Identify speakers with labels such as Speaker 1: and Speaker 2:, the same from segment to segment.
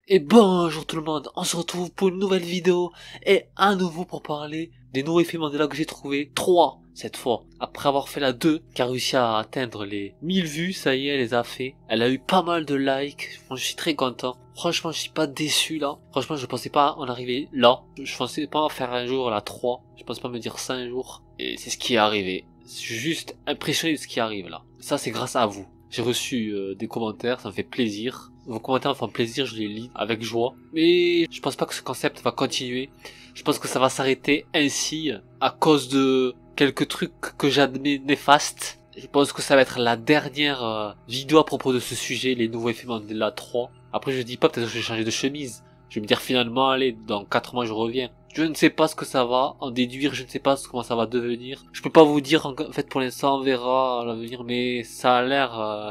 Speaker 1: Et bonjour tout le monde, on se retrouve pour une nouvelle vidéo et à nouveau pour parler des nouveaux effets Mandela que j'ai trouvé 3 cette fois. Après avoir fait la 2 qui a réussi à atteindre les 1000 vues, ça y est, elle les a fait. Elle a eu pas mal de likes, bon, je suis très content. Franchement, je suis pas déçu là. Franchement, je pensais pas en arriver là. Je pensais pas faire un jour la 3. Je pensais pas me dire ça un jour. Et c'est ce qui est arrivé. Je suis juste impressionné de ce qui arrive là. Ça, c'est grâce à vous. J'ai reçu des commentaires, ça me fait plaisir. Vos commentaires me font plaisir, je les lis avec joie. Mais je pense pas que ce concept va continuer. Je pense que ça va s'arrêter ainsi à cause de quelques trucs que j'admets néfastes. Je pense que ça va être la dernière vidéo à propos de ce sujet, les nouveaux effets Mandela 3. Après je dis pas, peut-être que je vais changer de chemise. Je vais me dire finalement, allez, dans 4 mois je reviens. Je ne sais pas ce que ça va en déduire, je ne sais pas comment ça va devenir. Je peux pas vous dire, en fait pour l'instant on verra à l'avenir, mais ça a l'air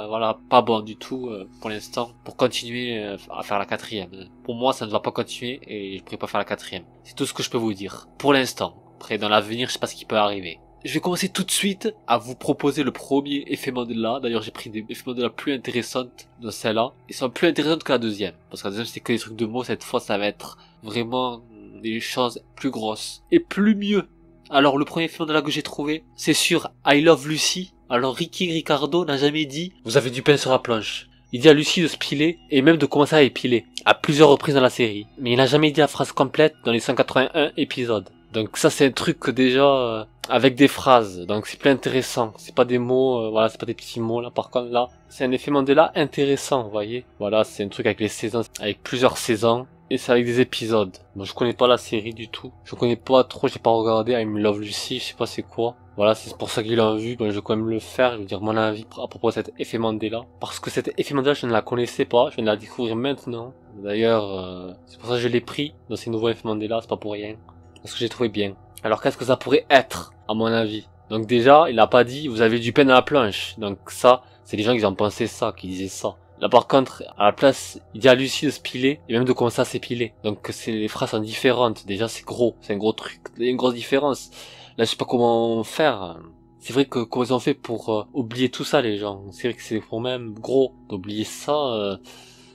Speaker 1: voilà, pas bon du tout pour l'instant pour continuer à faire la 4e. Pour moi ça ne va pas continuer et je pourrais pas faire la 4e. C'est tout ce que je peux vous dire pour l'instant. Après dans l'avenir je sais pas ce qui peut arriver. Je vais commencer tout de suite à vous proposer le premier effet Mandela. D'ailleurs, j'ai pris des effets Mandela plus intéressantes dans celle-là. Ils sont plus intéressantes que la deuxième. Parce que la deuxième, c'était que des trucs de mots. Cette fois, ça va être vraiment des choses plus grosses. Et plus mieux. Alors, le premier effet Mandela que j'ai trouvé, c'est sur I Love Lucy. Alors, Ricky Ricardo n'a jamais dit « Vous avez du pain sur la planche ». Il dit à Lucy de se piler et même de commencer à épiler. À plusieurs reprises dans la série. Mais il n'a jamais dit la phrase complète dans les 181 épisodes. Donc ça c'est un truc que déjà avec des phrases, donc c'est plus intéressant. C'est pas des mots, voilà, c'est pas des petits mots là. Par contre là, c'est un effet Mandela intéressant, vous voyez. Voilà, c'est un truc avec les saisons, avec plusieurs saisons, et c'est avec des épisodes. Bon, je connais pas la série du tout, je connais pas trop, j'ai pas regardé I'm Love Lucy, je sais pas c'est quoi. Voilà, c'est pour ça qu'il a vu. Bon, je vais quand même le faire, je vais dire mon avis à propos de cet effet Mandela. Parce que cet effet Mandela, je ne la connaissais pas, je viens de la découvrir maintenant. D'ailleurs, c'est pour ça que je l'ai pris dans ces nouveaux effets Mandela, c'est pas pour rien. Parce que j'ai trouvé bien. Alors qu'est-ce que ça pourrait être, à mon avis? Donc déjà, il a pas dit, vous avez du pain à la planche. Donc ça, c'est les gens qui ont pensé ça, qui disaient ça. Là par contre, à la place, il dit à Lucie de se piler, et même de commencer à s'épiler. Donc les phrases sont différentes. Déjà c'est gros, c'est un gros truc, il y a une grosse différence. Là je sais pas comment faire. C'est vrai que comment ils ont fait pour oublier tout ça les gens. C'est vrai que c'est quand même gros d'oublier ça.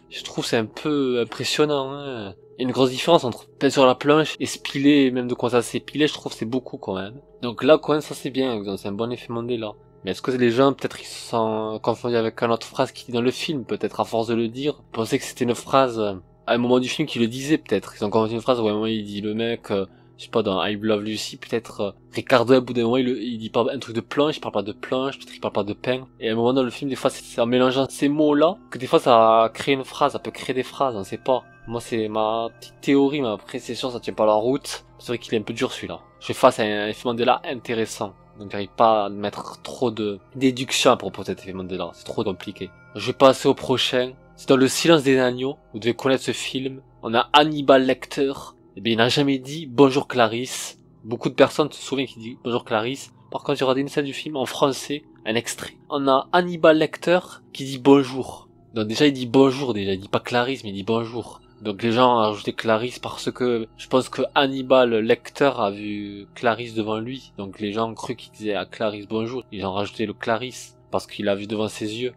Speaker 1: Je trouve c'est un peu impressionnant. Hein. Il y a une grosse différence entre pain sur la planche et se piler, et même de commencer à s'épiler, je trouve c'est beaucoup quand même. Donc là quand même ça c'est bien, c'est un bon effet Mandela. Mais est-ce que les gens peut-être ils se sont confondus avec une autre phrase qui est dans le film, peut-être à force de le dire, ils pensaient que c'était une phrase à un moment du film qui le disait peut-être. Ils ont confondu une phrase où à un moment il dit le mec, je sais pas, dans I Love Lucy, peut-être Ricardo à bout d'un moment il dit pas un truc de planche, il parle pas de planche, peut-être il parle pas de pain. Et à un moment dans le film, des fois c'est en mélangeant ces mots-là que des fois ça crée une phrase, ça peut créer des phrases, on sait pas. Moi c'est ma petite théorie, mais après c'est sûr ça tient pas la route. C'est vrai qu'il est un peu dur celui-là. Je fais face à un effet Mandela intéressant. Donc j'arrive pas à mettre trop de déduction à propos de cet effet Mandela, c'est trop compliqué. Je vais passer au prochain. C'est dans Le Silence des agneaux, vous devez connaître ce film. On a Hannibal Lecter. Eh bien, il n'a jamais dit bonjour Clarisse. Beaucoup de personnes se souviennent qu'il dit bonjour Clarisse. Par contre, j'ai regardé une scène du film en français, un extrait. On a Hannibal Lecter qui dit bonjour. Donc déjà, il dit bonjour, déjà. Il dit pas Clarisse, mais il dit bonjour. Donc les gens ont rajouté Clarisse parce que je pense que Hannibal Lecter a vu Clarisse devant lui. Donc les gens ont cru qu'il disait à Clarisse bonjour. Ils ont rajouté le Clarisse parce qu'il a vu devant ses yeux.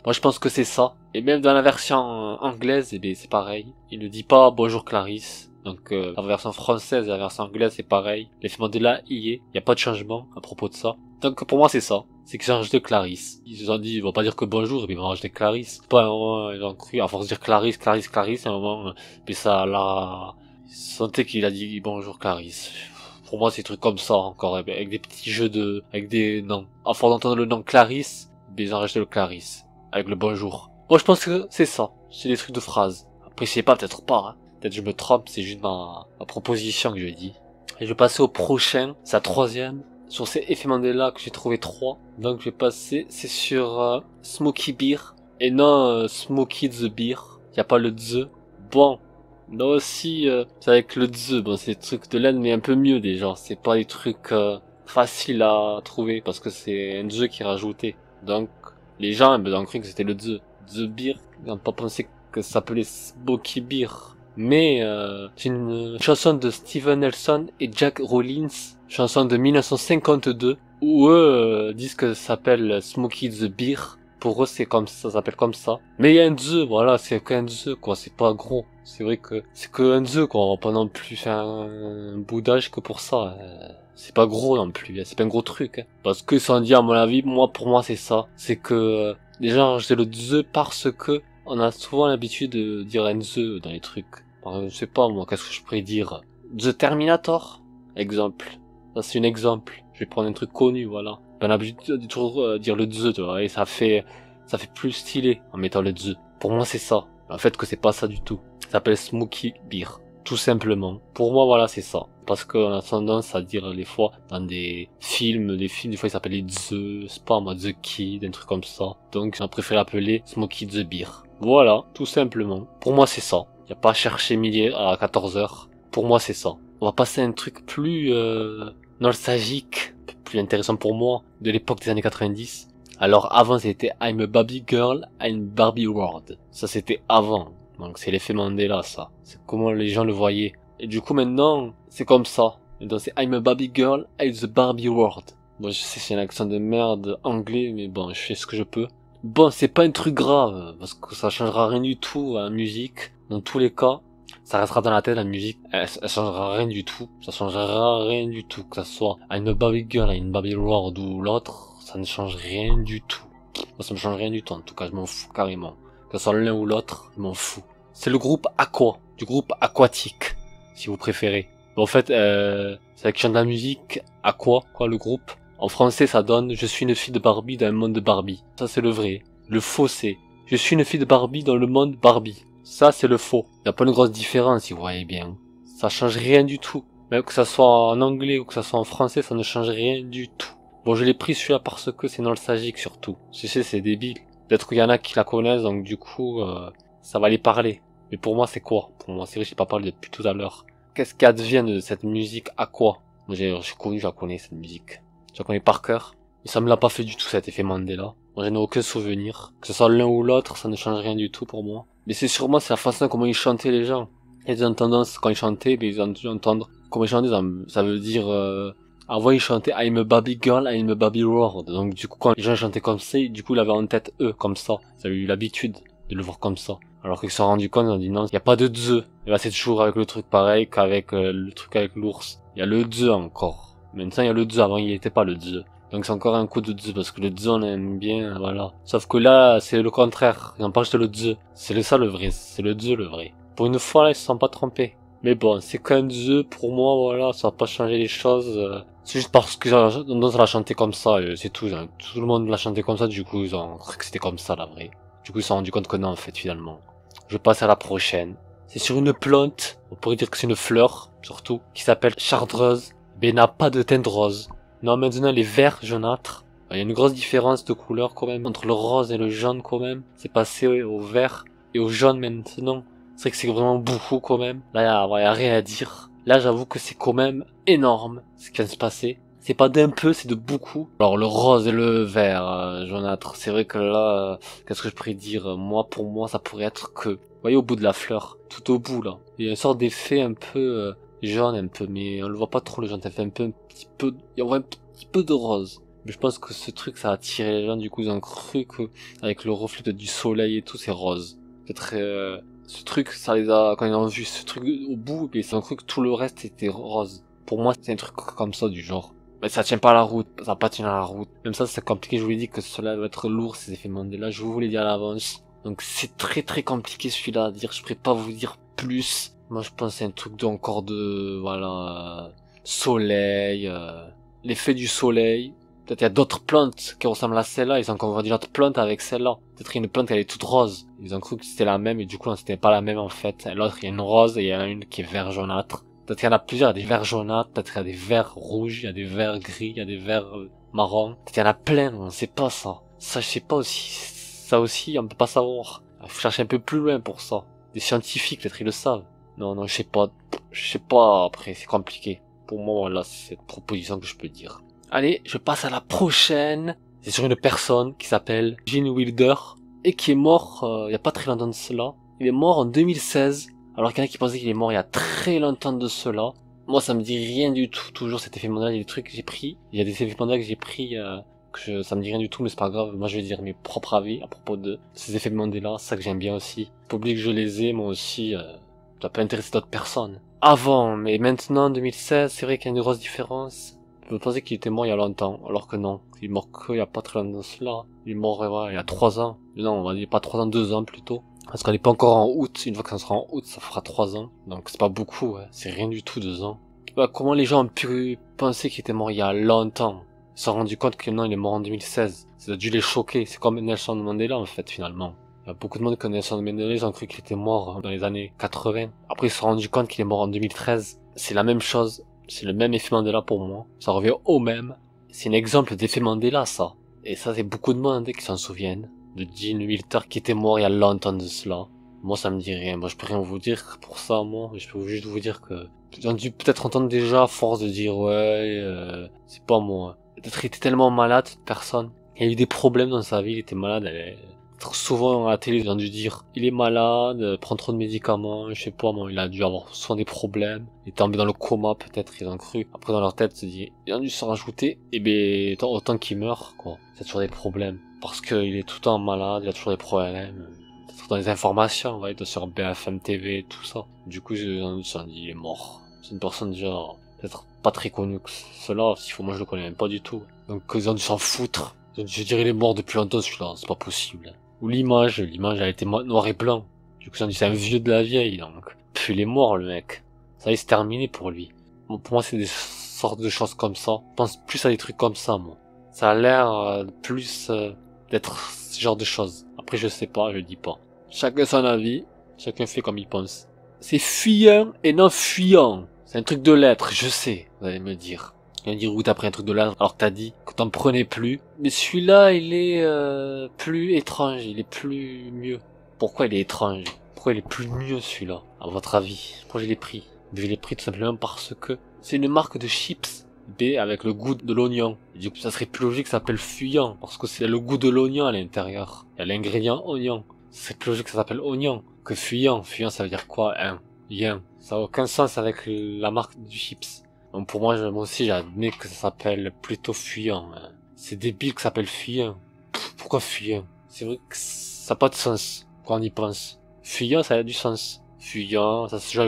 Speaker 1: Moi je pense que c'est ça. Et même dans la version anglaise, eh bien, c'est pareil. Il ne dit pas bonjour Clarisse. Donc la version française et la version anglaise c'est pareil. L'effet Mandela y est. Il n'y a pas de changement à propos de ça. Donc pour moi c'est ça. C'est qu'ils ont rajouté Clarisse. Ils se sont dit, ils vont pas dire que bonjour, mais ils vont rajouter Clarisse. Pas un moment, ils ont cru, à force de dire Clarisse, Clarisse, Clarisse, à un moment, puis ça là, ils sentaient qu'il a dit bonjour Clarisse. Pour moi c'est des trucs comme ça encore, avec des petits jeux de, avec des noms. À force d'entendre le nom Clarisse, ils ont rajouté le Clarisse. Avec le bonjour. Moi je pense que c'est ça. C'est des trucs de phrases. Après c'est pas, peut-être pas, hein. Peut-être je me trompe, c'est juste ma proposition que je dis. Et je vais passer au prochain, c'est la troisième. Sur ces effets Mandela que j'ai trouvé 3. Donc je vais passer, c'est sur Smoky Beer. Et non Smoky the Beer. Y a pas le the. Bon. Là aussi, c'est avec le the. Bon, c'est des trucs de laine, mais un peu mieux déjà. C'est pas des trucs faciles à trouver parce que c'est un the qui est rajouté. Donc, les gens ont cru que c'était le the. The Beer. Ils n'ont pas pensé que ça s'appelait Smoky Beer. Mais c'est une chanson de Steven Nelson et Jack Rollins, chanson de 1952, où eux disent que ça s'appelle Smokey the Beer Pour eux, c'est comme ça s'appelle comme ça. Mais il y a un Z, voilà, c'est qu'un Z, quoi, c'est pas gros. C'est vrai que c'est que un Z, quoi, on va pas non plus faire un boudage que pour ça. C'est pas gros non plus, c'est pas un gros truc. Hein. Parce que sans dire, à mon avis, pour moi, c'est ça. C'est que les gens rajoutent le Z parce que on a souvent l'habitude de dire un Z dans les trucs. Par exemple, je sais pas, moi, qu'est-ce que je pourrais dire? The Terminator, exemple. Ça, c'est un exemple. Je vais prendre un truc connu, voilà. On a l'habitude de toujours dire le Z, tu vois, et ça fait plus stylé en mettant le Z. Pour moi, c'est ça. En fait, que c'est pas ça du tout. Ça s'appelle Smoky Beer. Tout simplement. Pour moi, voilà, c'est ça. Parce qu'on a tendance à dire, des fois, dans des films, des fois, ils s'appellent The, c'est pas moi, The Kid, un truc comme ça. Donc, j'ai préféré l'appeler Smoky the Beer. Voilà, tout simplement. Pour moi, c'est ça. Y a pas à chercher midi à 14h. Pour moi, c'est ça. On va passer à un truc plus, nostalgique, plus intéressant pour moi, de l'époque des années 90. Alors, avant, c'était I'm a Barbie Girl, I'm Barbie World. Ça, c'était avant. Donc c'est l'effet Mandela, ça. C'est comment les gens le voyaient. Et du coup maintenant, c'est comme ça. Et donc c'est I'm a Barbie girl, I'm the Barbie world. Bon, je sais c'est un accent de merde anglais, mais bon, je fais ce que je peux. Bon, c'est pas un truc grave, parce que ça changera rien du tout à la musique. Dans tous les cas, ça restera dans la tête, la musique. Elle changera rien du tout. Ça changera rien du tout. Que ça soit I'm a Barbie girl, I'm a Barbie world ou l'autre, ça ne change rien du tout. Moi, ça me change rien du tout. En tout cas, je m'en fous carrément. Que ce soit l'un ou l'autre, je m'en fous. C'est le groupe Aqua, du groupe aquatique, si vous préférez. En fait, c'est avec chant de la musique, Aqua, quoi, le groupe. En français, ça donne « Je suis une fille de Barbie dans un monde de Barbie ». Ça, c'est le vrai. Le faux, c'est « Je suis une fille de Barbie dans le monde Barbie ». Ça, c'est le faux. Il n'y a pas une grosse différence, si vous voyez bien. Ça change rien du tout. Même que ça soit en anglais ou que ça soit en français, ça ne change rien du tout. Bon, je l'ai pris celui-là parce que c'est nostalgique, surtout. Je sais, c'est débile. Peut-être qu'il y en a qui la connaissent, donc du coup, ça va les parler. Mais pour moi, c'est quoi? Pour moi, c'est vrai, j'ai pas parlé depuis tout à l'heure. Qu'est-ce qui advient de cette musique à quoi? Moi, je la connais, cette musique. Je la connais par cœur. Mais ça me l'a pas fait du tout, cet effet Mandela. Moi, j'en ai aucun souvenir. Que ce soit l'un ou l'autre, ça ne change rien du tout pour moi. Mais c'est sûrement, c'est la façon comment ils chantaient, les gens. Ils ont tendance, quand ils chantaient, ils ont dû entendre comment ils chantaient, ça veut dire, avant, ils chantaient I'm a Barbie girl, I'm a Barbie world. Donc, du coup, quand les gens chantaient comme ça, du coup, ils avaient en tête eux, comme ça. Ils avaient eu l'habitude de le voir comme ça. Alors qu'ils se sont rendus compte, ils ont dit non, il n'y a pas de Z. Et là, c'est toujours avec le truc pareil qu'avec le truc avec l'ours. Il y a le Z encore. Maintenant, il y a le Z. Avant, il n'y était pas le Z. Donc, c'est encore un coup de Z, parce que le Z, on aime bien, voilà. Sauf que là, c'est le contraire. Ils n'ont pas juste le Z. C'est ça le vrai. C'est le Z le vrai. Pour une fois, là, ils se sont pas trompés. Mais bon, c'est qu'un Z, pour moi, voilà, ça va pas changer les choses. C'est juste parce que on l'a chanté comme ça, c'est tout. Tout le monde l'a chanté comme ça, du coup, ils ont cru que c'était comme ça, la vraie. Du coup, ils se sont rendus compte que non, en fait, finalement. Je passe à la prochaine. C'est sur une plante, on pourrait dire que c'est une fleur, surtout, qui s'appelle chartreuse, mais n'a pas de teinte rose. Non, maintenant, les verts jaunâtres. Il y a une grosse différence de couleur, quand même, entre le rose et le jaune, quand même. C'est passé au vert et au jaune, maintenant. C'est vrai que c'est vraiment beaucoup, quand même. Là, y a rien à dire. Là, j'avoue que c'est quand même énorme, ce qui vient de se passer. C'est pas d'un peu, c'est de beaucoup. Alors, le rose et le vert jaunâtre, c'est vrai que là, qu'est-ce que je pourrais dire? Moi, pour moi, ça pourrait être que, vous voyez, au bout de la fleur, tout au bout, là, il y a une sorte d'effet un peu jaune, un peu, mais on le voit pas trop, le jaune, ça fait un petit peu, on voit un petit peu de rose. Mais je pense que ce truc, ça a attiré les gens, du coup, ils ont cru que, avec le reflet peut-être du soleil et tout, c'est rose. Peut-être, ce truc, ça les a, quand ils ont vu ce truc au bout, ils ont cru que tout le reste était rose. Pour moi, c'est un truc comme ça, du genre. Mais ça tient pas à la route, ça va pas tenir à la route. Même ça, c'est compliqué, je vous l'ai dit que cela va être lourd, ces effets Mandela, je vous l'ai dit à l'avance. Donc c'est très très compliqué celui-là à dire, je pourrais pas vous dire plus. Moi je pense que c'est un truc encore de, voilà, soleil, l'effet du soleil. Peut-être il y a d'autres plantes qui ressemblent à celle-là, ils ont confondu notre plante avec celle-là. Peut-être une plante elle est toute rose. Ils ont cru que c'était la même et du coup non, c'était pas la même en fait. L'autre il y a une rose et il y en a une qui est vert jaunâtre. Peut-être qu'il y en a plusieurs, il y a des verts jaunâtres, peut-être qu'il y a des verts rouges, il y a des verts gris, il y a des verts marrons. Peut-être qu'il y en a plein, on sait pas ça. Ça, je sais pas aussi. Ça aussi, on peut pas savoir. Il faut chercher un peu plus loin pour ça. Des scientifiques, peut-être ils le savent. Non, je sais pas. Je sais pas, après, c'est compliqué. Pour moi, voilà, c'est cette proposition que je peux dire. Allez, je passe à la prochaine. C'est sur une personne qui s'appelle Gene Wilder et qui est mort il y a pas très longtemps de cela. Il est mort en 2016. Alors qu'il y en a qui pensaient qu'il est mort il y a très longtemps de cela. Moi, ça me dit rien du tout. Toujours cet effet Mandela, il y a des trucs que j'ai pris. Il y a des effets Mandela que j'ai pris ça me dit rien du tout, mais c'est pas grave. Moi, je vais dire mes propres avis à propos de ces effets Mandela. C'est ça que j'aime bien aussi. Faut oublier que je les ai, moi aussi. Ça peut intéresser d'autres personnes. Avant, mais maintenant, 2016, c'est vrai qu'il y a une grosse différence. Je pensais qu'il était mort il y a longtemps, alors que non. Il est mort qu'il y a pas très longtemps de cela. Il est mort, il y a 3 ans. Non, on va dire pas 3 ans, 2 ans plutôt. Parce qu'on n'est pas encore en août. Une fois que ça sera en août, ça fera 3 ans. Donc c'est pas beaucoup, ouais. C'est rien du tout, 2 ans. Bah, comment les gens ont pu penser qu'il était mort il y a longtemps? Ils se sont rendus compte que non, il est mort en 2016. Ça a dû les choquer. C'est comme Nelson Mandela, en fait, finalement. Il y a beaucoup de monde qui connaît Nelson Mandela, ils ont cru qu'il était mort dans les années 80. Après, ils se sont rendus compte qu'il est mort en 2013. C'est la même chose. C'est le même effet Mandela pour moi. Ça revient au même. C'est un exemple d'effet Mandela, ça. Et ça, c'est beaucoup de monde qui s'en souviennent. De Dean Wilter qui était mort il y a longtemps de cela. Moi, ça me dit rien. Moi, je peux rien vous dire pour ça, moi. Je peux juste vous dire que j'ai dû peut-être entendre déjà à force de dire ouais, c'est pas moi. Peut-être qu'il était tellement malade, cette personne. Il a eu des problèmes dans sa vie, il était malade. Trop souvent à la télé, ils ont dû dire il est malade, prend trop de médicaments, je sais pas moi, il a dû avoir souvent des problèmes. Il est tombé dans le coma, peut-être, ils ont cru. Après, dans leur tête, se dit, ils ont dû se rajouter, et ben, autant qu'il meurt, quoi. C'est toujours des problèmes. Parce qu'il est tout le temps malade, il a toujours des problèmes. Dans les informations, ouais, sur BFM TV, tout ça. Du coup, on dit, il est mort. C'est une personne déjà, peut-être pas très connue que cela, s'il faut, moi je le connais même pas du tout. Donc, ils ont dû s'en foutre. Je dirais il est mort depuis longtemps celui-là, c'est pas possible. Ou l'image a été noir et blanc. Du coup, ils ont dit c'est un vieux de la vieille, donc. Puis il est mort, le mec. Ça y est, c'est terminé pour lui. Bon, pour moi, c'est des sortes de choses comme ça. Je pense plus à des trucs comme ça, moi. Ça a l'air plus d'être ce genre de choses. Après, je sais pas, je dis pas. Chacun son avis, chacun fait comme il pense. C'est fuyant et non fuyant. C'est un truc de lettres, je sais, vous allez me dire. Vous allez me dire, où t'as pris un truc de lettres alors que t'as dit que t'en prenais plus. Mais celui-là, il est plus étrange, il est plus mieux. Pourquoi il est étrange? Pourquoi il est plus mieux celui-là, à votre avis? Pourquoi je l'ai pris? Je l'ai pris tout simplement parce que c'est une marque de chips B avec le goût de l'oignon. Du coup, ça serait plus logique que ça s'appelle fuyant, parce que c'est le goût de l'oignon à l'intérieur. Il y a l'ingrédient oignon. C'est plus logique que ça s'appelle oignon que fuyant. Fuyant, ça veut dire quoi? Yen. Ça a aucun sens avec la marque du chips. Donc pour moi, moi aussi, j'admets que ça s'appelle plutôt fuyant. C'est débile que ça s'appelle fuyant. Pourquoi fuyant? C'est vrai que ça n'a pas de sens quand on y pense. Fuyant, ça a du sens. Fuyant, ça se joue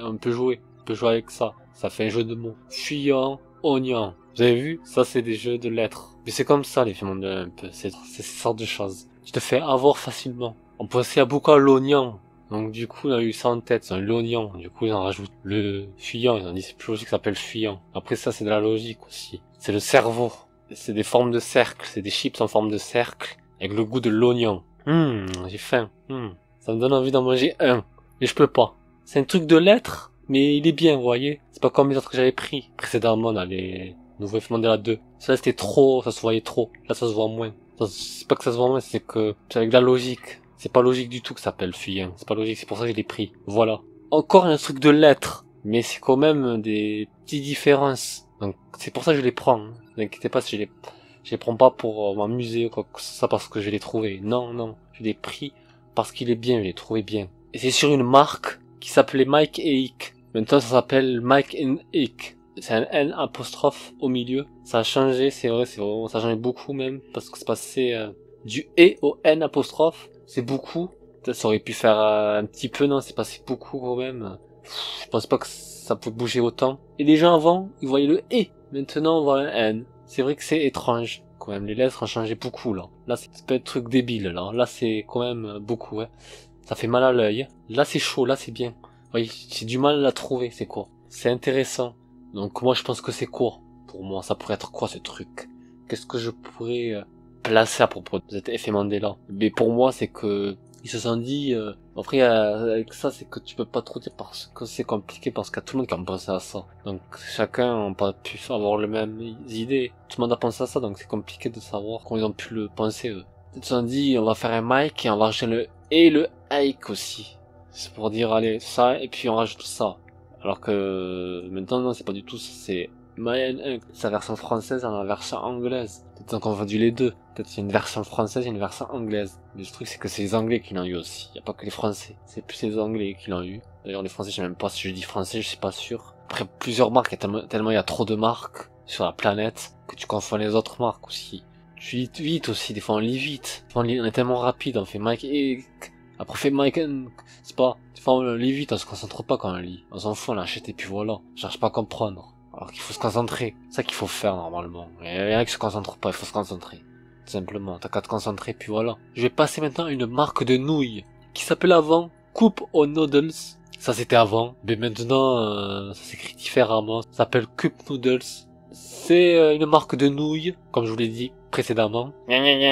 Speaker 1: on peut jouer. On peut jouer avec ça. Ça fait un jeu de mots. Fuyant, oignon. Vous avez vu? Ça, c'est des jeux de lettres. Mais c'est comme ça, les films un peu. C'est ces sortes de choses. Tu te fais avoir facilement. On pensait à beaucoup à l'oignon. Donc du coup, on a eu ça en tête, c'est un l'oignon. Du coup, ils en rajoutent le fuyant. Ils ont dit c'est plus logique, ça s'appelle fuyant. Après ça, c'est de la logique aussi. C'est le cerveau. C'est des formes de cercle. C'est des chips en forme de cercle avec le goût de l'oignon. J'ai faim. Ça me donne envie d'en manger un. Mais je peux pas. C'est un truc de lettres, mais il est bien, vous voyez. C'est pas comme les autres que j'avais pris précédemment, là, les nouveaux effets Mandela 2. Ça, c'était trop, ça se voyait trop. Là, ça se voit moins. C'est pas que ça se voit moins, c'est que c'est avec de la logique. C'est pas logique du tout que ça s'appelle fuyant. C'est pas logique, c'est pour ça que je l'ai pris. Voilà. Encore un truc de lettres. Mais c'est quand même des petites différences. Donc, c'est pour ça que je les prends. Ne vous inquiétez pas si je les prends pas pour m'amuser ou quoi que ce soit parce que je l'ai trouvé. Non. Je l'ai pris parce qu'il est bien, je l'ai trouvé bien. Et c'est sur une marque qui s'appelait Mike et Ick. Maintenant, ça s'appelle Mike and Ick. C'est un N apostrophe au milieu. Ça a changé, c'est vrai, ça a changé beaucoup même, parce que c'est passé du E au N apostrophe. C'est beaucoup. Peut-être ça aurait pu faire un petit peu, non, c'est passé beaucoup quand même. Je pense pas que ça peut bouger autant. Et les gens avant, ils voyaient le E. Maintenant, on voit un N. C'est vrai que c'est étrange. Quand même, les lettres ont changé beaucoup, là. Là, c'est pas un truc débile, là. Là, c'est quand même beaucoup, ouais. Ça fait mal à l'œil. Là, c'est chaud, là, c'est bien. Oui, j'ai du mal à la trouver, c'est quoi. C'est intéressant. Donc, moi, je pense que c'est quoi. Pour moi, ça pourrait être quoi, ce truc? Qu'est-ce que je pourrais placer à propos de cet effet Mandela? Mais pour moi, c'est que ils se sont dit après avec ça, c'est que tu peux pas trop dire parce que c'est compliqué, parce qu'il y a tout le monde qui a pensé à ça. Donc chacun n'a pas pu avoir les mêmes idées. Tout le monde a pensé à ça, donc c'est compliqué de savoir comment ils ont pu le penser eux. Ils se sont dit on va faire un mic et on va rajouter le et le hike aussi. C'est pour dire allez ça et puis on rajoute ça. Alors que maintenant non, c'est pas du tout ça, c'est sa version française et la version anglaise. Peut-être qu'on vendu les deux. Peut-être qu'il y a une version française et une version anglaise. Mais le truc c'est que c'est les Anglais qui l'ont eu aussi. Il n'y a pas que les Français. C'est plus les Anglais qui l'ont eu. D'ailleurs les Français, je sais même pas si je dis français, je suis pas sûr. Après plusieurs marques, tellement il y a trop de marques sur la planète que tu confonds les autres marques aussi. Tu lis vite aussi, des fois on lit vite. On est tellement rapide, on fait Mike et... Après on fait Mike and... C'est pas... Des fois on lit vite, on se concentre pas quand on lit. On s'en fout, on l'achète et puis voilà. On cherche pas à comprendre. Alors qu'il faut se concentrer. C'est ça qu'il faut faire normalement. Il y a rien qui se concentre pas, il faut se concentrer. Tout simplement, t'as qu'à te concentrer puis voilà. Je vais passer maintenant à une marque de nouilles. Qui s'appelle avant Coupe aux Noodles. Ça c'était avant. Mais maintenant, ça s'écrit différemment. Ça s'appelle Cup Noodles. C'est une marque de nouilles, comme je vous l'ai dit précédemment.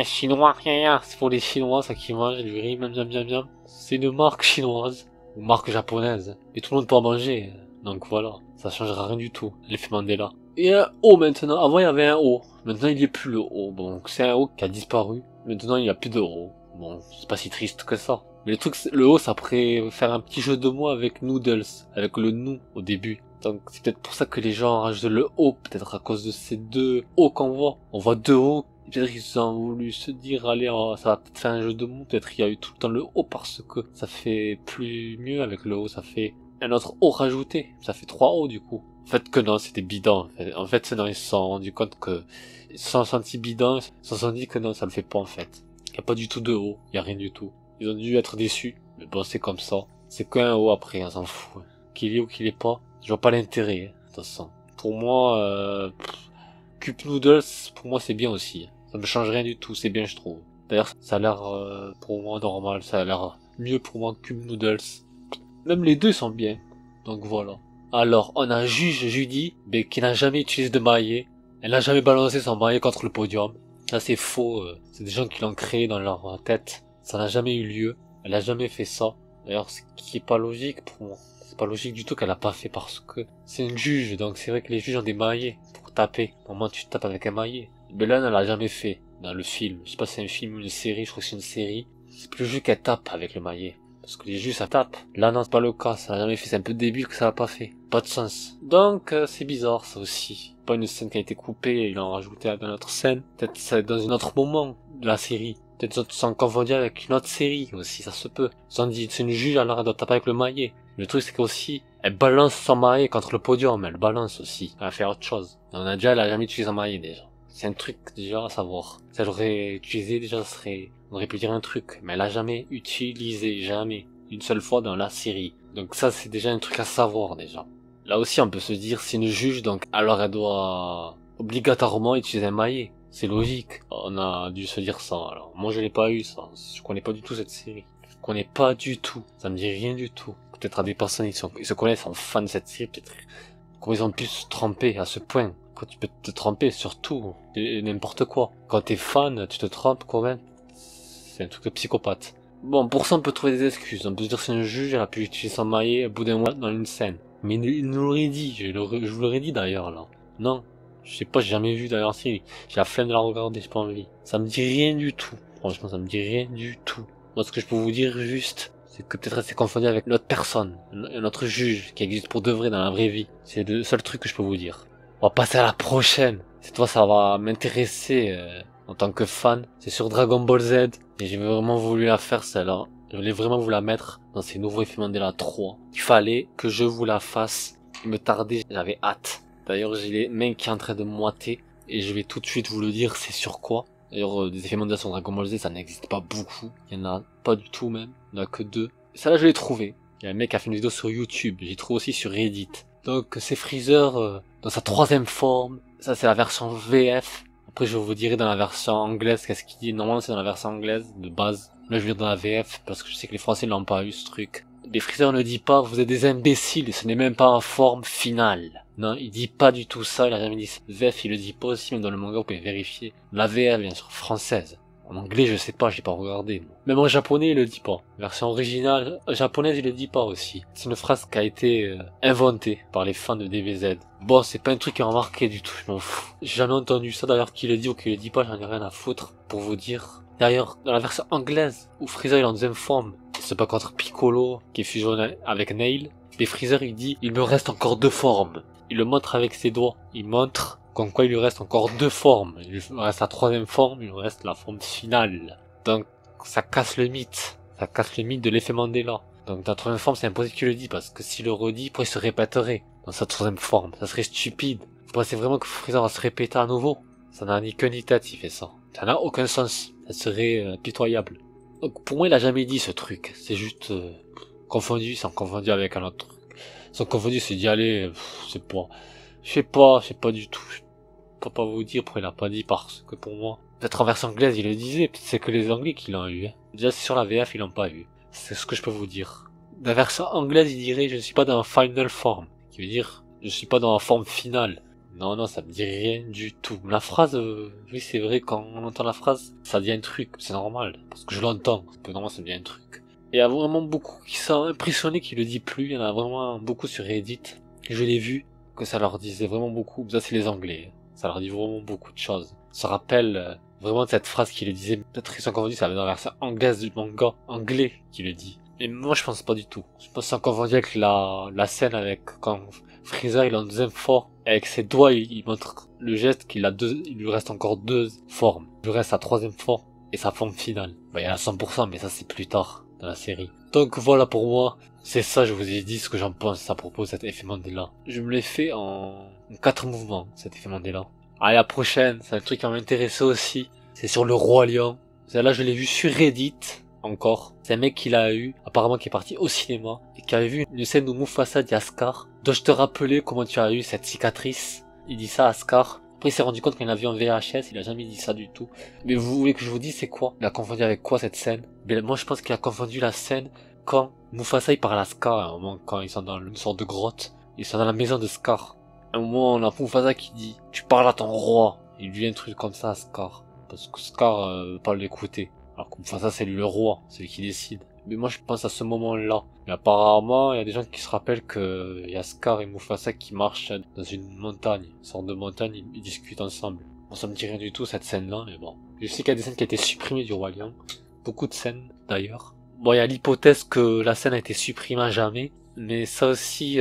Speaker 1: Chinois, c'est pour les Chinois, ça qui mangent du riz, bien. C'est une marque chinoise, ou marque japonaise. Et tout le monde peut en manger. Donc voilà, ça changera rien du tout, l'effet Mandela. Et un O maintenant, avant il y avait un O. Maintenant il n'y a plus le O. Bon, c'est un O qui a disparu. Maintenant il n'y a plus de O. Bon, c'est pas si triste que ça. Mais le truc, le O, ça pourrait faire un petit jeu de mots avec noodles, avec le nous au début. Donc c'est peut-être pour ça que les gens rajoutent le O, peut-être à cause de ces deux O qu'on voit. On voit deux O, peut-être qu'ils ont voulu se dire, allez, ça va peut-être faire un jeu de mots, peut-être il y a eu tout le temps le O parce que ça fait plus mieux avec le O, ça fait un autre O rajouté, ça fait 3 O du coup. En fait que non, c'était bidon. En fait, c'est non, ils se sont rendus compte que ils se sont sentis bidons, ils se sont dit que non, ça le fait pas en fait. Il y a pas du tout de O, il y a rien du tout. Ils ont dû être déçus, mais bon, c'est comme ça. C'est qu'un O après, on s'en fout. Qu'il y ait ou qu'il y ait pas, je vois pas l'intérêt, de toute façon. Pour moi, Cup Noodles, pour moi c'est bien aussi. Ça me change rien du tout, c'est bien je trouve. D'ailleurs, ça a l'air pour moi normal, ça a l'air mieux pour moi que Cup Noodles. Même les deux sont bien, donc voilà. Alors, on a Judy, mais qui n'a jamais utilisé de maillet. Elle n'a jamais balancé son maillet contre le podium. Ça c'est faux, c'est des gens qui l'ont créé dans leur tête. Ça n'a jamais eu lieu, elle a jamais fait ça. D'ailleurs, ce qui est pas logique pour moi. C'est pas logique du tout qu'elle a pas fait parce que c'est une juge, donc c'est vrai que les juges ont des maillets pour taper. Normalement, tu tapes avec un maillet. Mais là, elle l'a jamais fait dans le film. Je sais pas si c'est un film ou une série, je crois que c'est une série. C'est plus juste qu'elle tape avec le maillet. Parce que les juges, ça tape. Là, non, c'est pas le cas, ça l'a jamais fait. C'est un peu débile que ça l'a pas fait. Pas de sens. Donc, c'est bizarre, ça aussi. Pas une scène qui a été coupée, ils l'ont rajouté dans notre scène. Peut-être c'est dans un autre moment de la série. Peut-être sans confondu avec une autre série aussi, ça se peut. Sans dire, c'est une juge, alors elle doit taper avec le maillet. Le truc, c'est qu'aussi, elle balance son maillet contre le podium, elle balance aussi. Elle va faire autre chose. On a déjà, elle a jamais utilisé son maillet, déjà. C'est un truc, déjà, à savoir. Si elle l'aurait utilisé, déjà, on aurait pu dire un truc. Mais elle a jamais utilisé, jamais. Une seule fois dans la série. Donc ça, c'est déjà un truc à savoir, déjà. Là aussi, on peut se dire, c'est une juge, donc, alors elle doit obligatoirement utiliser un maillet. C'est logique. On a dû se dire ça, alors. Moi, je l'ai pas eu, ça. Je connais pas du tout cette série. Je connais pas du tout. Ça me dit rien du tout. Peut-être à des personnes, ils se connaissent, sont fans de cette série, peut-être. Comment ils ont pu se tromper à ce point? Quand tu peux te tromper, surtout. N'importe quoi. Quand t'es fan, tu te trompes, quand même. C'est un truc de psychopathe. Bon, pour ça, on peut trouver des excuses. On peut se dire que c'est un juge, elle a pu utiliser son maillet au bout d'un mois dans une scène. Mais il nous l'aurait dit. Je vous l'aurais dit d'ailleurs, là. Non. Je sais pas, j'ai jamais vu d'ailleurs si. J'ai la flemme de la regarder, j'ai pas envie. Ça me dit rien du tout. Franchement, ça me dit rien du tout. Moi, ce que je peux vous dire juste, c'est que peut-être elle s'est confondue avec une autre personne. Un autre juge qui existe pour de vrai dans la vraie vie. C'est le seul truc que je peux vous dire. On va passer à la prochaine. Cette fois, ça va m'intéresser en tant que fan. C'est sur Dragon Ball Z. Et j'ai vraiment voulu la faire, celle-là. Je voulais vraiment vous la mettre dans ces nouveaux effets Mandela 3. Il fallait que je vous la fasse. Il me tardait, j'avais hâte. D'ailleurs, j'ai les mains qui sont en train de moiter. Et je vais tout de suite vous le dire, c'est sur quoi. D'ailleurs, des effets Mandela sur Dragon Ball Z, ça n'existe pas beaucoup. Il y en a pas du tout même. Il n'y en a que 2. Celle-là, je l'ai trouvé. Il y a un mec qui a fait une vidéo sur YouTube. J'ai trouvé aussi sur Reddit. Donc, c'est Freezer dans sa 3e forme. Ça, c'est la version VF. Après, je vous dirai dans la version anglaise qu'est-ce qu'il dit. Normalement, c'est dans la version anglaise de base. Là, je vais dire dans la VF parce que je sais que les Français n'ont pas eu ce truc. Mais Freezer ne dit pas, vous êtes des imbéciles, ce n'est même pas en forme finale. Non, il dit pas du tout ça, il a jamais dit ça. VF, il le dit pas aussi, même dans le manga, vous pouvez vérifier. La VF, bien sûr, française. En anglais, je sais pas, j'ai pas regardé. Moi. Même en japonais, il le dit pas. Version originale japonaise, il le dit pas aussi. C'est une phrase qui a été inventée par les fans de DBZ. Bon, c'est pas un truc qui m'a marqué du tout, je m'en fous. J'ai jamais entendu ça d'ailleurs, qui le dit ou qui le dit pas, j'en ai rien à foutre, pour vous dire. D'ailleurs, dans la version anglaise, où Freezer il est en 2e forme, il se bat contre Piccolo, qui est fusionné avec Nail. Et Freezer il dit, il me reste encore 2 formes. Il le montre avec ses doigts. Il montre comme quoi il lui reste encore 2 formes. Il lui reste la 3e forme, il lui reste la forme finale. Donc, ça casse le mythe. Ça casse le mythe de l'effet Mandela. Donc, dans la 3e forme, c'est impossible qu'il le dise, parce que s'il le redit, après il se répéterait dans sa 3e forme. Ça serait stupide. Vous pensez vraiment que Freezer va se répéter à nouveau? Ça n'a ni queue ni tête, il fait ça. Ça n'a aucun sens. Ça serait pitoyable. Donc pour moi, il a jamais dit ce truc. C'est juste confondu, c'est confondu avec un autre truc. Ils sont confondus, c'est d'y aller, c'est pas... je sais pas du tout. Je peux pas vous dire pourquoi il a pas dit, parce que pour moi, peut-être en version anglaise, il le disait, peut-être c'est que les Anglais qui l'ont eu. Hein. Déjà, c'est sur la VF, ils l'ont pas eu. C'est ce que je peux vous dire. La version anglaise, il dirait, je ne suis pas dans la final form. Qui veut dire, je suis pas dans la forme finale. Non, non, ça me dit rien du tout. La phrase, oui, c'est vrai, quand on entend la phrase, ça dit un truc, c'est normal. Parce que je l'entends, normalement, ça dit un truc. Et il y a vraiment beaucoup qui sont impressionnés qui le dit plus. Il y en a vraiment beaucoup sur Reddit. Je l'ai vu, que ça leur disait vraiment beaucoup. Ça, c'est les Anglais. Ça leur dit vraiment beaucoup de choses. Ça rappelle vraiment cette phrase qui le disait. Peut-être qu'ils sont confondus, ça va dans la version anglaise du manga anglais qui le dit. Mais moi, je pense pas du tout. Je pense qu'ils sont confondus avec la scène avec quand Freezer, il est en deuxième forme. Avec ses doigts, il montre le geste qu'il a il lui reste encore 2 formes. Il lui reste sa 3e forme et sa forme finale. Bah, il y en a 100%, mais ça, c'est plus tard dans la série. Donc voilà pour moi, c'est ça, je vous ai dit ce que j'en pense à propos de cet effet Mandela. Je me l'ai fait en 4 mouvements, cet effet Mandela. Allez, la prochaine, c'est un truc qui va m'intéresser aussi. C'est sur le Roi Lion. Celle-là, je l'ai vu sur Reddit, encore. C'est un mec qui l'a eu, apparemment qui est parti au cinéma, et qui avait vu une scène où Mufasa dit à Scar, dois-je te rappeler comment tu as eu cette cicatrice? Il dit ça à Scar. Après, il s'est rendu compte qu'il l'a vu en VHS, il a jamais dit ça du tout. Mais vous voulez que je vous dise c'est quoi? Il a confondu avec quoi cette scène? Mais moi, je pense qu'il a confondu la scène quand Mufasa il parle à Scar, à un moment, quand ils sont dans une sorte de grotte. Ils sont dans la maison de Scar. À un moment, on a Mufasa qui dit, tu parles à ton roi. Il lui dit un truc comme ça à Scar. Parce que Scar veut pas l'écouter. Alors que Mufasa c'est lui le roi, c'est lui qui décide. Mais moi je pense à ce moment-là. Mais apparemment, il y a des gens qui se rappellent que il y a Scar et Mufasa qui marchent dans une montagne. Une sorte de montagne, ils discutent ensemble. Bon, ça me dit rien du tout cette scène-là, mais bon. Je sais qu'il y a des scènes qui ont été supprimées du Roi Lion. Beaucoup de scènes, d'ailleurs. Bon, il y a l'hypothèse que la scène a été supprimée à jamais. Mais ça aussi,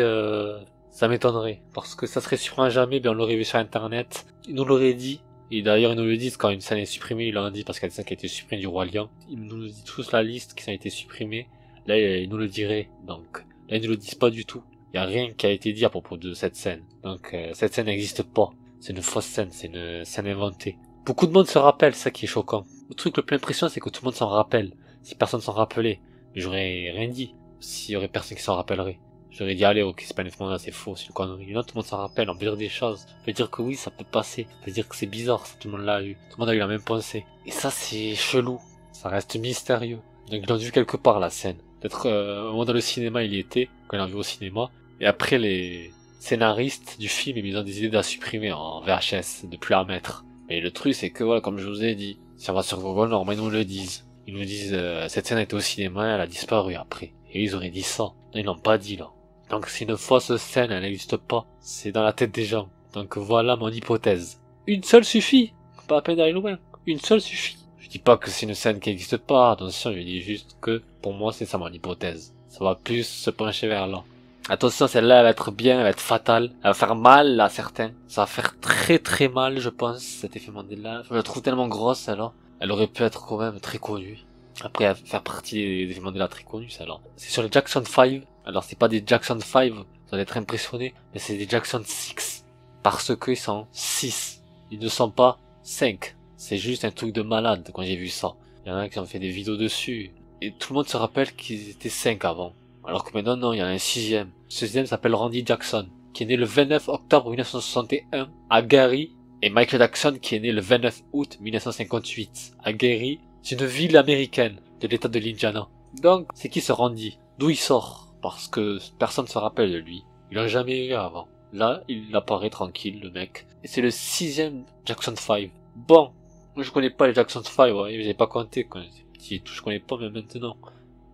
Speaker 1: ça m'étonnerait. Parce que ça serait supprimé à jamais, bien on l'aurait vu sur internet. Ils nous l'auraient dit. Et d'ailleurs, ils nous le disent quand une scène est supprimée, ils l'ont dit parce qu'il y a des scènes qui ont été supprimées du Roi Lion. Ils nous disent tous la liste qui a été supprimée. Là, ils nous le diraient. Donc, là, ils ne le disent pas du tout. Il n'y a rien qui a été dit à propos de cette scène. Donc, cette scène n'existe pas. C'est une fausse scène, c'est une scène inventée. Beaucoup de monde se rappelle, c'est ça qui est choquant. Le truc le plus impressionnant, c'est que tout le monde s'en rappelle. Si personne s'en rappelait, j'aurais rien dit. S'il y aurait personne qui s'en rappellerait. J'aurais dit, allez, ok, c'est pas une c'est faux, c'est une connerie. Là, tout le monde s'en rappelle, on peut dire des choses. On peut dire que oui, ça peut passer. On peut dire que c'est bizarre, ça, tout le monde l'a eu. Tout le monde a eu la même pensée. Et ça, c'est chelou. Ça reste mystérieux. Donc, ils l'ont vu quelque part, la scène. Peut-être, au moment dans le cinéma, il y était, quand ils l'ont vu au cinéma. Et après, les scénaristes du film, ils ont décidé de la supprimer en VHS, de plus la mettre. Mais le truc, c'est que, voilà, comme je vous ai dit, si on va sur Google, normalement, ils nous le disent. Ils nous disent, cette scène était au cinéma, elle a disparu après. Et ils auraient dit ça. Non, ils l'ont pas dit, là. Donc c'est une fausse scène, elle n'existe pas. C'est dans la tête des gens. Donc voilà mon hypothèse. Une seule suffit. Pas à peine d'aller loin. Une seule suffit. Je dis pas que c'est une scène qui n'existe pas. Attention, je dis juste que pour moi c'est ça mon hypothèse. Ça va plus se pencher vers là. Attention, celle-là elle va être bien, elle va être fatale. Elle va faire mal à certains. Ça va faire très très mal, je pense, cet effet Mandela. Je la trouve tellement grosse, celle-là. Elle aurait pu être quand même très connue. Après, elle va faire partie des effets Mandela très connus, celle-là. C'est sur les Jackson 5. Alors c'est pas des Jackson 5, vous allez être impressionné, mais c'est des Jackson 6. Parce que ils sont 6. Ils ne sont pas 5. C'est juste un truc de malade quand j'ai vu ça. Il y en a qui ont fait des vidéos dessus. Et tout le monde se rappelle qu'ils étaient 5 avant. Alors que maintenant non, il y en a un 6e. Ce 6e s'appelle Randy Jackson, qui est né le 29 octobre 1961 à Gary. Et Michael Jackson qui est né le 29 août 1958 à Gary. C'est une ville américaine de l'état de l'Indiana. Donc, c'est qui ce Randy? D'où il sort? Parce que personne ne se rappelle de lui. Il l'a jamais eu avant. Là, il apparaît tranquille, le mec. Et c'est le 6e Jackson 5. Bon, moi je connais pas les Jackson 5, ouais, j'ai pas compté quand j'étais petit et tout, je connais pas, mais maintenant.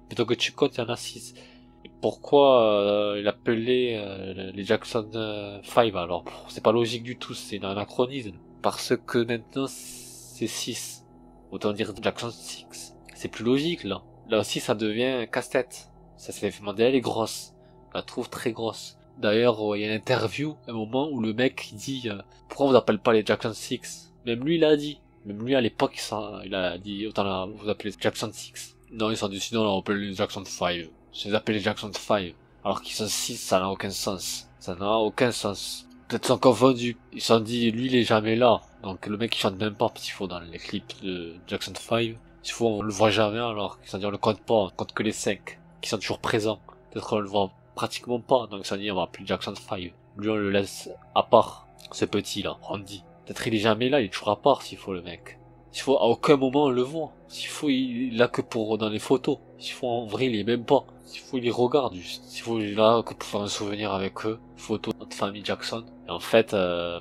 Speaker 1: Plutôt que tu comptes, il y en a 6. Et pourquoi il appelait les Jackson 5 alors? C'est pas logique du tout, c'est un anachronisme. Parce que maintenant, c'est 6. Autant dire Jackson 6. C'est plus logique, là. Là aussi, ça devient un casse-tête. Ça s'est fait Mandela, elle est grosse. Je la trouve très grosse. D'ailleurs, il y a une interview, un moment où le mec dit pourquoi vous appelez pas les Jackson 6? Même lui, il a dit. Même lui, à l'époque, il a dit autant vous appelez Jackson 6. Non, ils sont décidés, on appelle les Jackson 5. Je les appelle les Jackson 5. Alors qu'ils sont 6, ça n'a aucun sens. Ça n'a aucun sens. Peut-être sont confondus. Ils se sont dit, lui il est jamais là. Donc le mec il chante même pas, parce qu'il faut dans les clips de Jackson 5. Il faut on le voit jamais, alors ils se sont dit on le compte pas, on compte que les 5 qui sont toujours présents. Peut-être qu'on le voit pratiquement pas, donc ils se sont dit on va appeler Jackson 5. Lui on le laisse à part, ce petit là, Randy. Peut-être il est jamais là, il est toujours à part s'il faut le mec. S'il faut, à aucun moment on le voit. S'il faut, il l'a que pour dans les photos. S'il faut, en vrai, il est même pas. S'il faut, il les regarde juste. S'il faut, il est là que pour faire un souvenir avec eux. Photo de notre famille Jackson. Et en fait,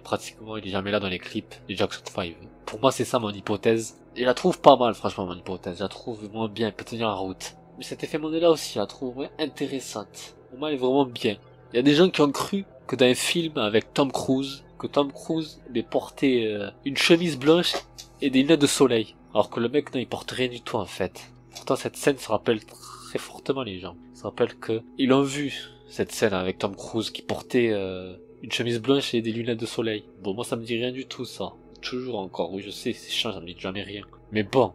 Speaker 1: pratiquement, il est jamais là dans les clips des Jackson 5. Pour moi, c'est ça mon hypothèse. Et je la trouve pas mal, franchement, mon hypothèse. Je la trouve moins bien, elle peut tenir la route. Mais cet effet Mandela aussi, je la trouve vraiment intéressante. Pour moi, elle est vraiment bien. Il y a des gens qui ont cru que dans un film avec Tom Cruise, que Tom Cruise allait porter une chemise blanche et des lunettes de soleil. Alors que le mec, non, il porte rien du tout, en fait. Pourtant, cette scène se rappelle très fortement les gens. Ils se rappellent que ils ont vu cette scène avec Tom Cruise qui portait une chemise blanche et des lunettes de soleil. Bon, moi, ça me dit rien du tout, ça. Toujours encore, oui, je sais, c'est chiant, ça me dit jamais rien. Mais bon,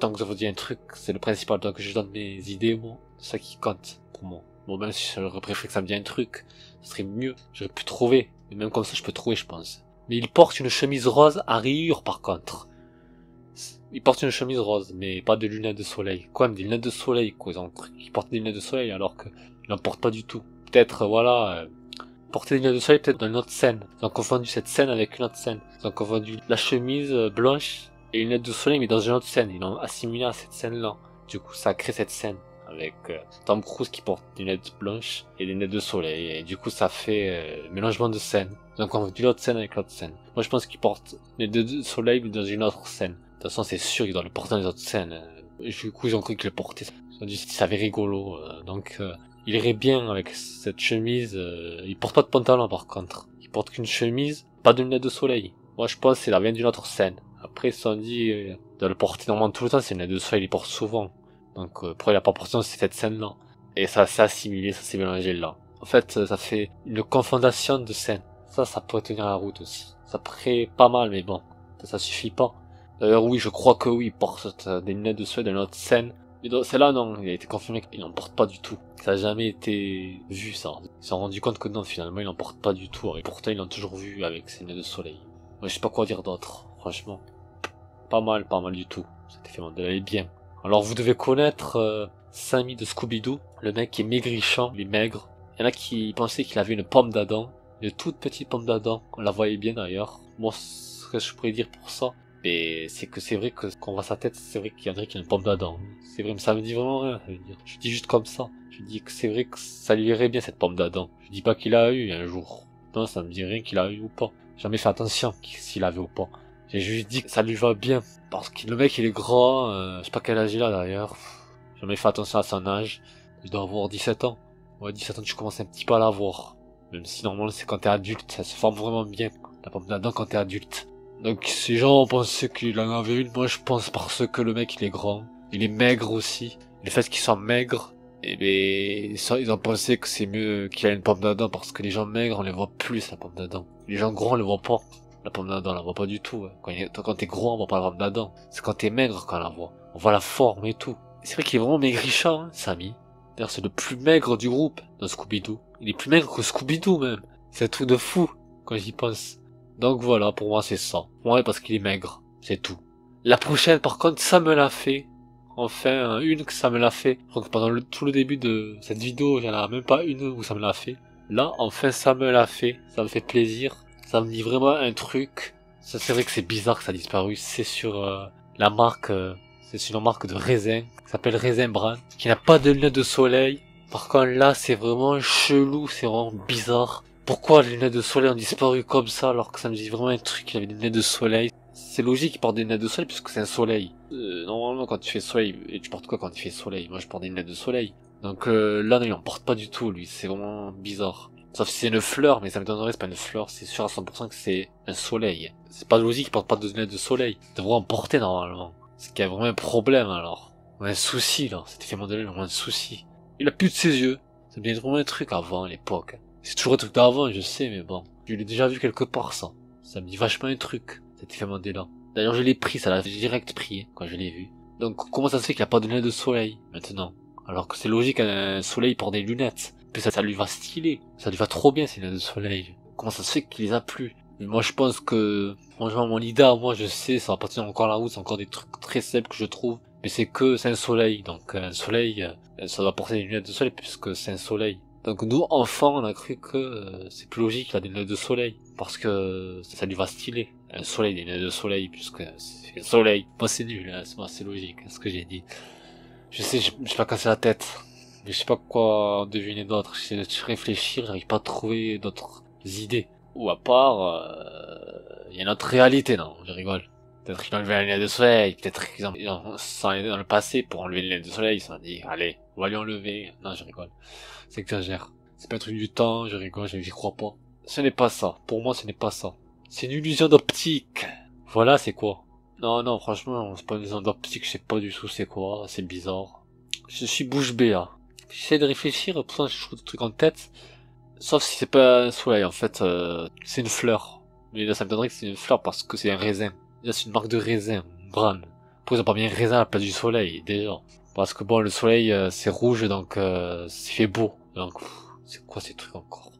Speaker 1: tant que ça vous dit un truc, c'est le principal, tant que je donne mes idées, moi. C'est ça qui compte, pour moi. Bon, même si j'aurais préféré que ça me dise un truc, ça serait mieux. J'aurais pu trouver. Et même comme ça, je peux trouver, je pense. Mais il porte une chemise rose à rayures, par contre. Il porte une chemise rose, mais pas de lunettes de soleil. Quoi, des lunettes de soleil, quoi. Ils portent des lunettes de soleil alors qu'ils n'en portent pas du tout. Peut-être, voilà, porter des lunettes de soleil peut-être dans une autre scène. Ils ont confondu cette scène avec une autre scène. Ils ont confondu la chemise blanche et les lunettes de soleil, mais dans une autre scène. Ils l'ont assimilé à cette scène-là. Du coup, ça a créé cette scène. Avec Tom Cruise qui porte des lunettes blanches et des lunettes de soleil. Et du coup, ça fait mélangement de scènes. Donc on dit l'autre scène avec l'autre scène. Moi, je pense qu'il porte les lunettes de soleil dans une autre scène. De toute façon, c'est sûr qu'il doit le porter dans les autres scènes. Du coup, ils ont cru qu'il le portait. Ils ont dit que ça avait rigolo. Donc, il irait bien avec cette chemise. Il porte pas de pantalon, par contre. Il porte qu'une chemise, pas de lunettes de soleil. Moi, je pense que ça vient d'une autre scène. Après, ils se sont dit de le porter normalement tout le temps. C'est une lunette de soleil, il porte souvent. Donc, pourquoi il a pas porté dans cette scène-là? Et ça s'est assimilé, ça s'est mélangé là. En fait, ça fait une confondation de scènes. Ça pourrait tenir la route aussi. Ça pourrait pas mal, mais bon, ça suffit pas. D'ailleurs, oui, je crois que oui, il porte des lunettes de soleil dans une autre scène. Mais celle-là, non, il a été confirmé qu'il n'en porte pas du tout. Ça a jamais été vu, ça. Ils se sont rendus compte que non, finalement, il n'en porte pas du tout. Et pourtant, ils l'ont toujours vu avec ses lunettes de soleil. Moi, je sais pas quoi dire d'autre, franchement. Pas mal du tout. Cet effet Mandela est bien. Alors, vous devez connaître Sammy de Scooby-Doo, le mec qui est maigrichant, il est maigre. Il y en a qui pensaient qu'il avait une pomme d'Adam, une toute petite pomme d'Adam. On la voyait bien d'ailleurs. Moi, ce que je pourrais dire pour ça, mais c'est que c'est vrai que quand on voit sa tête, c'est vrai qu'il y en a qui a une pomme d'Adam. C'est vrai, mais ça me dit vraiment rien, ça veut dire. Je dis juste comme ça. Je dis que c'est vrai que ça lui irait bien cette pomme d'Adam. Je dis pas qu'il a eu un jour. Non, ça me dit rien qu'il a eu ou pas. J'ai jamais fait attention s'il avait ou pas. J'ai juste dit que ça lui va bien. Parce que le mec il est grand, je sais pas quel âge il a d'ailleurs. J'ai jamais fait attention à son âge. Il doit avoir 17 ans. Ouais, 17 ans tu commences un petit peu à l'avoir. Même si normalement c'est quand t'es adulte, ça se forme vraiment bien. La pomme d'Adam quand t'es adulte. Donc ces gens pensaient qu'il en avait une, moi je pense parce que le mec il est grand. Il est maigre aussi. Le fait qu'il soit maigre, et ben ils ont pensé que c'est mieux qu'il ait une pomme d'Adam parce que les gens maigres on les voit plus la pomme d'Adam. Les gens gros on les voit pas. La pomme d'Adam, on la voit pas du tout. Quand t'es gros, on voit pas la pomme d'Adam. C'est quand t'es maigre qu'on la voit. On voit la forme et tout. C'est vrai qu'il est vraiment maigrichant, hein, Sammy. D'ailleurs, c'est le plus maigre du groupe dans Scooby-Doo. Il est plus maigre que Scooby-Doo même. C'est un truc de fou quand j'y pense. Donc voilà, pour moi c'est ça. Ouais, parce qu'il est maigre. C'est tout. La prochaine, par contre, ça me l'a fait. Enfin, une que ça me l'a fait. Je crois que pendant tout le début de cette vidéo, il y en a même pas une où ça me l'a fait. Là, enfin, ça me l'a fait. Ça me fait plaisir. Ça me dit vraiment un truc. Ça, c'est vrai que c'est bizarre que ça a disparu. C'est sur la marque, c'est sur une marque de raisin, qui s'appelle Raisin Bran, qui n'a pas de lunettes de soleil. Par contre, là, c'est vraiment chelou, c'est vraiment bizarre. Pourquoi les lunettes de soleil ont disparu comme ça, alors que ça me dit vraiment un truc, il avait des lunettes de soleil. C'est logique qu'il porte des lunettes de soleil, puisque c'est un soleil. Normalement, quand tu fais soleil, et tu portes quoi quand tu fais soleil? Moi, je porte des lunettes de soleil. Donc là, non, il en porte pas du tout, lui. C'est vraiment bizarre. Sauf si c'est une fleur, mais ça me donnerait, c'est pas une fleur, c'est sûr à 100% que c'est un soleil. C'est pas logique qu'il porte pas de lunettes de soleil. Il devrait en porter normalement. C'est qu'il y a vraiment un problème alors. Ou un souci là, cet effet Mandela, il a vraiment un souci. Il a plus de ses yeux. Ça me dit vraiment un truc avant, à l'époque. C'est toujours un truc d'avant, je sais, mais bon. Je l'ai déjà vu quelque part ça. Ça me dit vachement un truc, cet effet Mandela. D'ailleurs je l'ai pris, ça l'a direct pris, hein, quand je l'ai vu. Donc comment ça se fait qu'il a pas de lunettes de soleil, maintenant? Alors que c'est logique, un soleil porte des lunettes. Puis ça lui va stylé. Ça lui va trop bien ces lunettes de soleil. Comment ça se fait qu'il les a plus? Mais moi je pense que, franchement mon idée à moi je sais, ça va partir encore la route, c'est encore des trucs très simples que je trouve. Mais c'est un soleil, donc un soleil, ça doit porter des lunettes de soleil puisque c'est un soleil. Donc nous, enfants, on a cru que c'est plus logique qu'il a des lunettes de soleil, parce que ça lui va stylé. Un soleil, des lunettes de soleil, puisque c'est un soleil. Moi c'est nul, hein, c'est logique, ce que j'ai dit. Je sais, je vais pas casser la tête, mais je sais pas quoi en deviner d'autre. J'essaie de réfléchir, j'arrive pas à trouver d'autres idées. Ou à part, il y a notre réalité, non, je rigole. Peut-être qu'ils ont enlevé la lunettes de soleil, peut-être qu'ils ont, sont allés dans le passé pour enlever les lunettes de soleil, ils se sont dit, allez, on va lui enlever. Non, je rigole. C'est exagère. C'est pas un truc du temps, je rigole, j'y crois pas. Ce n'est pas ça. Pour moi, ce n'est pas ça. C'est une illusion d'optique. Voilà, c'est quoi? Non, non, franchement, c'est pas une illusion d'optique, je sais pas du tout c'est quoi, c'est bizarre. Je suis bouche bée, là. J'essaie de réfléchir, pourtant je trouve des trucs en tête. Sauf si c'est pas un soleil, en fait, c'est une fleur. Mais là, ça me donnerait que c'est une fleur parce que c'est un raisin. Là, c'est une marque de raisin, brand. Pourquoi ils ont pas mis un raisin à la place du soleil, déjà? Parce que bon, le soleil, c'est rouge, donc, c'est fait beau. Donc, c'est quoi ces trucs encore?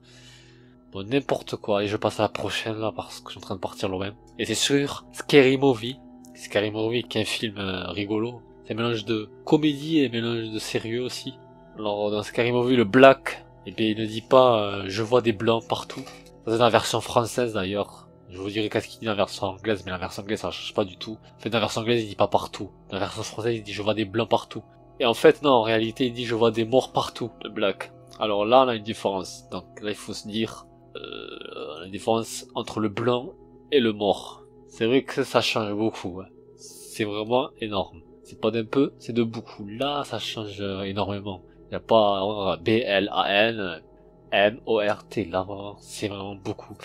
Speaker 1: Bon, n'importe quoi. Et je passe à la prochaine, là, parce que je suis en train de partir loin. Et c'est sur Scary Movie. Scary Movie, qui est un film rigolo. C'est un mélange de comédie et un mélange de sérieux aussi. Alors, dans Scary Movie, le black, eh bien, il ne dit pas, je vois des blancs partout. Ça, c'est dans la version française, d'ailleurs. Je vous dirai qu'est-ce qu'il dit dans la version anglaise, mais la version anglaise, ça change pas du tout. En fait, dans la version anglaise, il dit pas partout. Dans la version française, il dit, je vois des blancs partout. Et en fait, non, en réalité, il dit, je vois des morts partout, le black. Alors là, on a une différence. Donc là, il faut se dire, la différence entre le blanc et le mort. C'est vrai que ça change beaucoup, hein. C'est vraiment énorme. C'est pas d'un peu, c'est de beaucoup. Là, ça change énormément. Il n'y a pas B-L-A-N, M-O-R-T. Là, vraiment, c'est vraiment beaucoup.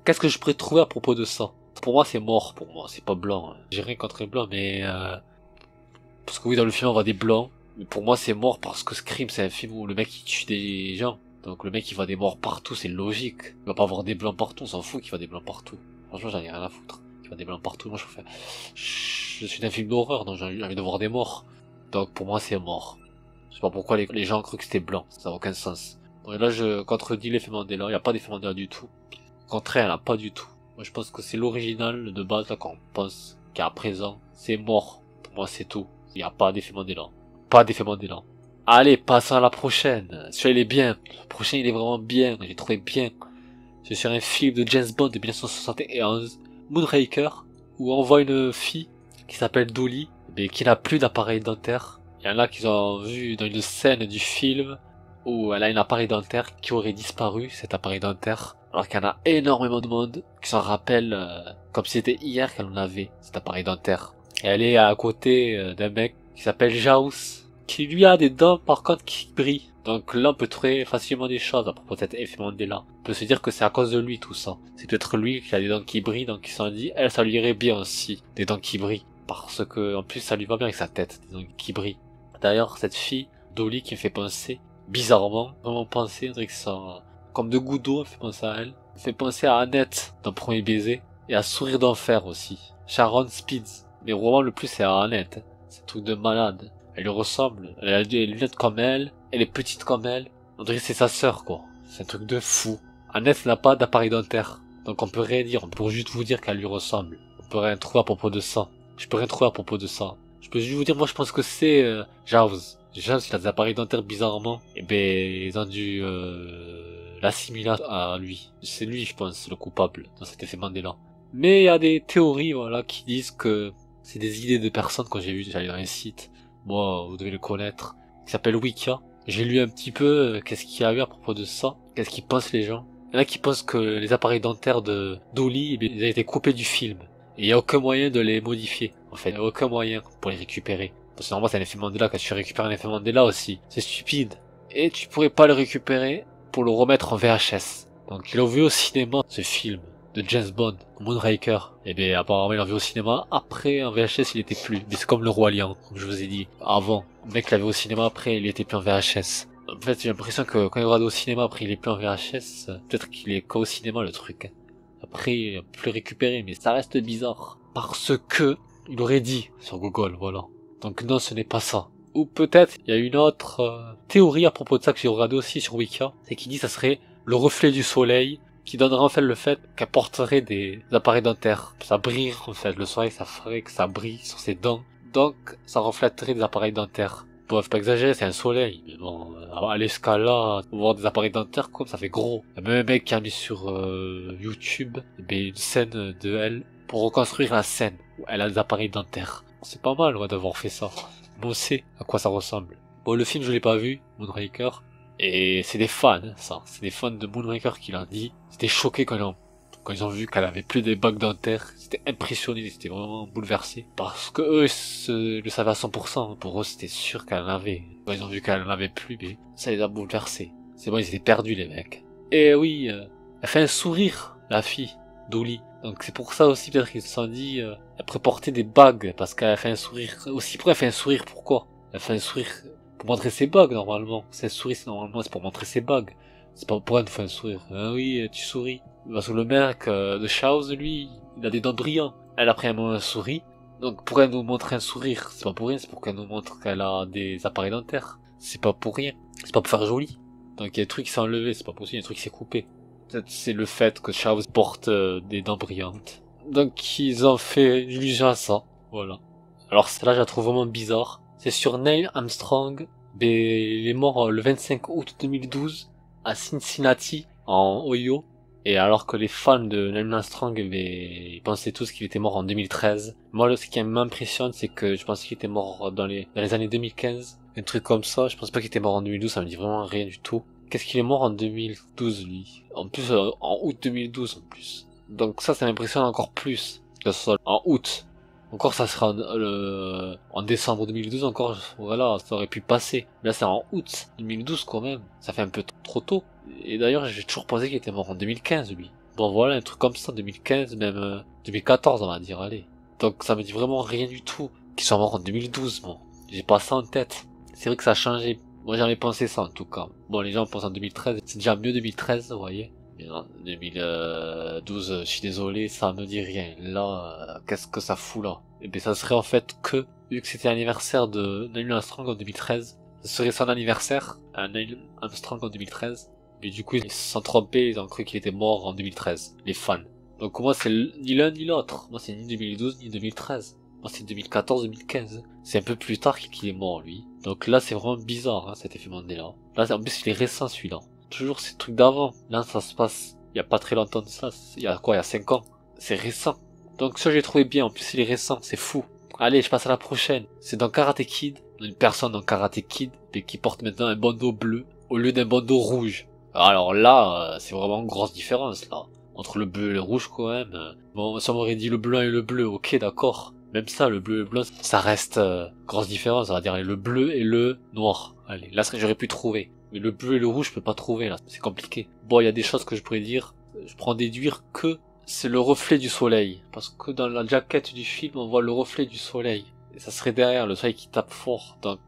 Speaker 1: Qu'est-ce que je pourrais trouver à propos de ça? Pour moi, c'est mort, pour moi. C'est pas blanc, hein. J'ai rien contre les blancs, mais parce que oui, dans le film, on voit des blancs. Mais pour moi, c'est mort parce que Scream, c'est un film où le mec, il tue des gens. Donc le mec, il voit des morts partout, c'est logique. Il va pas avoir des blancs partout, on s'en fout qu'il voit des blancs partout. Franchement, j'en ai rien à foutre. Il voit des blancs partout. Moi, je suis d'un film d'horreur, donc j'ai envie de voir des morts. Donc pour moi, c'est mort. Je sais pas pourquoi les gens ont cru que c'était blanc. Ça n'a aucun sens. Donc là, je contredis l'effet Mandela. Il n'y a pas d'effet Mandela du tout. Au contraire, il n'y en a pas du tout. Moi, je pense que c'est l'original de base, là, quand on pense qu'à présent, c'est mort. Pour moi, c'est tout. Il n'y a pas d'effet Mandela. Pas d'effet Mandela. Allez, passons à la prochaine. Celui-là, il est bien. Le prochain, il est vraiment bien. J'ai trouvé bien. C'est sur un film de James Bond de 1971, Moonraker, où on voit une fille qui s'appelle Dolly, mais qui n'a plus d'appareil dentaire. Il y en a qui ont vu dans une scène du film où elle a un appareil dentaire qui aurait disparu, cet appareil dentaire. Alors qu'il y en a énormément de monde qui s'en rappellent comme si c'était hier qu'elle en avait, cet appareil dentaire. Et elle est à côté d'un mec qui s'appelle Jaws, qui lui a des dents par contre qui brillent. Donc là on peut trouver facilement des choses à propos de cet effet Mandela. On peut se dire que c'est à cause de lui tout ça. C'est peut-être lui qui a des dents qui brillent, donc il s'en dit, elle ça lui irait bien aussi, des dents qui brillent. Parce que en plus ça lui va bien avec sa tête, des dents qui brillent. D'ailleurs cette fille, Dolly, qui me fait penser, bizarrement, vraiment penser, on dirait que ça, comme de gouttes d'eau, elle fait penser à elle. Elle fait penser à Annette dans Premier Baiser, et à Sourire d'Enfer aussi. Sharon Speeds. Mais vraiment le plus c'est à Annette, c'est un truc de malade. Elle lui ressemble, elle a des lunettes comme elle est petite comme elle. On dirait que c'est sa sœur quoi. C'est un truc de fou. Annette n'a pas d'appareil dentaire. Donc on peut rien dire, on peut juste vous dire qu'elle lui ressemble. On peut rien trouver à propos de ça. Je peux rien trouver à propos de ça. Je peux juste vous dire, moi je pense que c'est Jaws. Jaws il a des appareils dentaires bizarrement. Et ben ils ont dû l'assimiler à lui. C'est lui je pense le coupable dans cet effet Mandela. Mais il y a des théories voilà qui disent que c'est des idées de personnes quand j'ai vu, j'allais dans un site. Moi, vous devez le connaître, qui s'appelle Wicca. J'ai lu un petit peu qu'est-ce qu'il y a eu à propos de ça, qu'est-ce qu'ils pensent les gens. Il y en a qui pensent que les appareils dentaires de Dolly, ils ont été coupés du film. Et il n'y a aucun moyen de les modifier. En fait, il n'y a aucun moyen pour les récupérer. Parce que normalement, c'est un effet Mandela, quand tu récupères un effet Mandela aussi. C'est stupide. Et tu pourrais pas le récupérer pour le remettre en VHS. Donc, ils l'ont vu au cinéma, ce film de James Bond, Moonraker. Et bien apparemment il l'a vu au cinéma, après en VHS il était plus. Mais c'est comme le Roi Lion, comme je vous ai dit. Avant, le mec l'avait au cinéma, après il était plus en VHS. En fait j'ai l'impression que quand il regarde au cinéma, après il est plus en VHS, peut-être qu'il est qu'au cinéma le truc. Après on peut le récupérer, mais ça reste bizarre. Parce que, il aurait dit sur Google, voilà. Donc non, ce n'est pas ça. Ou peut-être il y a une autre théorie à propos de ça que j'ai regardé aussi sur Wicca, c'est qu'il dit que ça serait le reflet du soleil qui donnerait en fait le fait qu'elle porterait des appareils dentaires. Ça brille en fait, le soleil ça ferait que ça brille sur ses dents, donc ça reflèterait des appareils dentaires. Bon, faut pas exagérer, c'est un soleil, mais bon, à l'escale là, voir des appareils dentaires comme ça fait gros. Il y a même un mec qui a mis sur YouTube une scène de elle pour reconstruire la scène où elle a des appareils dentaires. C'est pas mal ouais, d'avoir fait ça. Mais on sait à quoi ça ressemble. Bon, le film je l'ai pas vu, Moonraker, et c'est des fans, ça. C'est des fans de Moonraker qui l'ont dit. C'était choqué quand ils ont vu qu'elle avait plus des bagues dentaires. C'était impressionné, c'était vraiment bouleversé. Parce que eux le savaient à 100%. Pour eux, c'était sûr qu'elle en avait. Quand ils ont vu qu'elle en avait plus, mais ça les a bouleversés. C'est bon, ils étaient perdus, les mecs. Et oui, elle fait un sourire, la fille, Dolly. Donc c'est pour ça aussi, peut-être qu'ils se sont dit, elle pourrait porter des bagues, parce qu'elle fait un sourire. Aussi, pourquoi elle fait un sourire, pourquoi? Elle fait un sourire pour montrer ses bagues, normalement. C'est un sourire, normalement, c'est pour montrer ses bagues. C'est pas pour elle de faire un sourire. Ah oui, tu souris. Parce que le mec de Chaos, lui, il a des dents brillants. Elle, après, elle sourit. Donc, pour elle nous montrer un sourire, c'est pas pour rien, c'est pour qu'elle nous montre qu'elle a des appareils dentaires. C'est pas pour rien. C'est pas pour faire joli. Donc, il y a des trucs qui s'est enlevé, c'est pas possible, il y a des trucs qui s'est coupé. Peut-être c'est le fait que Chaos porte des dents brillantes. Donc, ils ont fait une illusion à ça. Voilà. Alors, celle-là, je la trouve vraiment bizarre. C'est sur Neil Armstrong. Il est mort le 25 août 2012 à Cincinnati, en Ohio. Et alors que les fans de Neil Armstrong, ils pensaient tous qu'il était mort en 2013. Moi, ce qui m'impressionne, c'est que je pensais qu'il était mort dans les années 2015. Un truc comme ça. Je pense pas qu'il était mort en 2012, ça me dit vraiment rien du tout. Qu'est-ce qu'il est mort en 2012, lui? En plus, en août 2012, en plus. Donc ça m'impressionne encore plus. Que ce soit en août. Encore, ça sera en décembre 2012, encore, voilà, ça aurait pu passer. Là, c'est en août 2012, quand même. Ça fait un peu trop tôt. Et d'ailleurs, j'ai toujours pensé qu'il était mort en 2015, lui. Bon, voilà, un truc comme ça, 2015, même 2014, on va dire, allez. Donc, ça me dit vraiment rien du tout. Qu'il soit mort en 2012, bon. J'ai pas ça en tête. C'est vrai que ça a changé. Moi, j'avais pensé ça, en tout cas. Bon, les gens pensent en 2013. C'est déjà mieux 2013, vous voyez. Mais en 2012, je suis désolé, ça me dit rien. Là, qu'est-ce que ça fout là? Et bien, ça serait en fait que, vu que c'était l'anniversaire de Neil Armstrong en 2013, ce serait son anniversaire à Neil Armstrong en 2013. Mais du coup, ils se sont trompés, ils ont cru qu'il était mort en 2013, les fans. Donc moi, c'est ni l'un ni l'autre. Moi, c'est ni 2012 ni 2013. Moi, c'est 2014-2015. C'est un peu plus tard qu'il est mort, lui. Donc là, c'est vraiment bizarre, hein, cet effet Mandela. Là, en plus, il est récent, celui-là. Toujours ces trucs d'avant. Là, ça se passe il y a pas très longtemps de ça. Il y a quoi, il y a 5 ans. C'est récent. Donc ça, j'ai trouvé bien. En plus, il est récent. C'est fou. Allez, je passe à la prochaine. C'est dans Karate Kid. Une personne dans Karate Kid qui porte maintenant un bandeau bleu au lieu d'un bandeau rouge. Alors là, c'est vraiment une grosse différence, là. Entre le bleu et le rouge, quand même. Bon, ça m'aurait dit le blanc et le bleu. Ok, d'accord. Même ça, le bleu et le blanc, ça reste grosse différence. On va dire le bleu et le noir. Allez, là, j'aurais pu trouver. Mais le bleu et le rouge, je peux pas trouver, là. C'est compliqué. Bon, il y a des choses que je pourrais dire. Je prends déduire que c'est le reflet du soleil. Parce que dans la jaquette du film, on voit le reflet du soleil. Et ça serait derrière le soleil qui tape fort. Donc,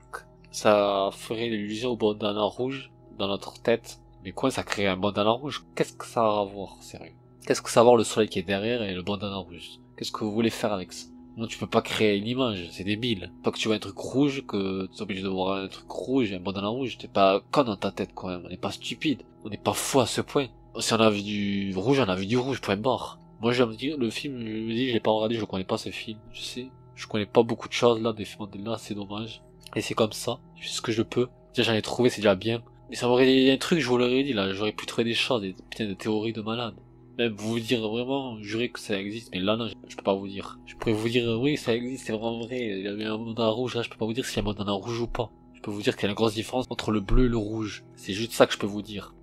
Speaker 1: ça ferait l'illusion au bandana rouge dans notre tête. Mais quoi, ça crée un bandana rouge? Qu'est-ce que ça a à voir, sérieux? Qu'est-ce que ça a à voir le soleil qui est derrière et le bandana rouge? Qu'est-ce que vous voulez faire avec ça? Non, tu peux pas créer une image, c'est débile. Pas que tu vois un truc rouge, que tu es obligé de voir un truc rouge et un bandana rouge. T'es pas con dans ta tête, quand même. On n'est pas stupide. On n'est pas fou à ce point. Si on a vu du rouge, on a vu du rouge, point barre. Moi, je me dis, le film, je me dis, je l'ai pas regardé, je connais pas ce film. Je sais. Je connais pas beaucoup de choses, là, des films de là, c'est dommage. Et c'est comme ça. Je fais ce que je peux. Déjà, j'en ai trouvé, c'est déjà bien. Mais ça m'aurait dit un truc, je vous l'aurais dit, là. J'aurais pu trouver des choses, des putain de théories de malade. Même vous dire vraiment, jurer que ça existe, mais là non, je peux pas vous dire. Je pourrais vous dire, oui, ça existe, c'est vraiment vrai, il y avait un bandana rouge, là je peux pas vous dire s'il y a un bandana rouge ou pas. Je peux vous dire qu'il y a une grosse différence entre le bleu et le rouge. C'est juste ça que je peux vous dire.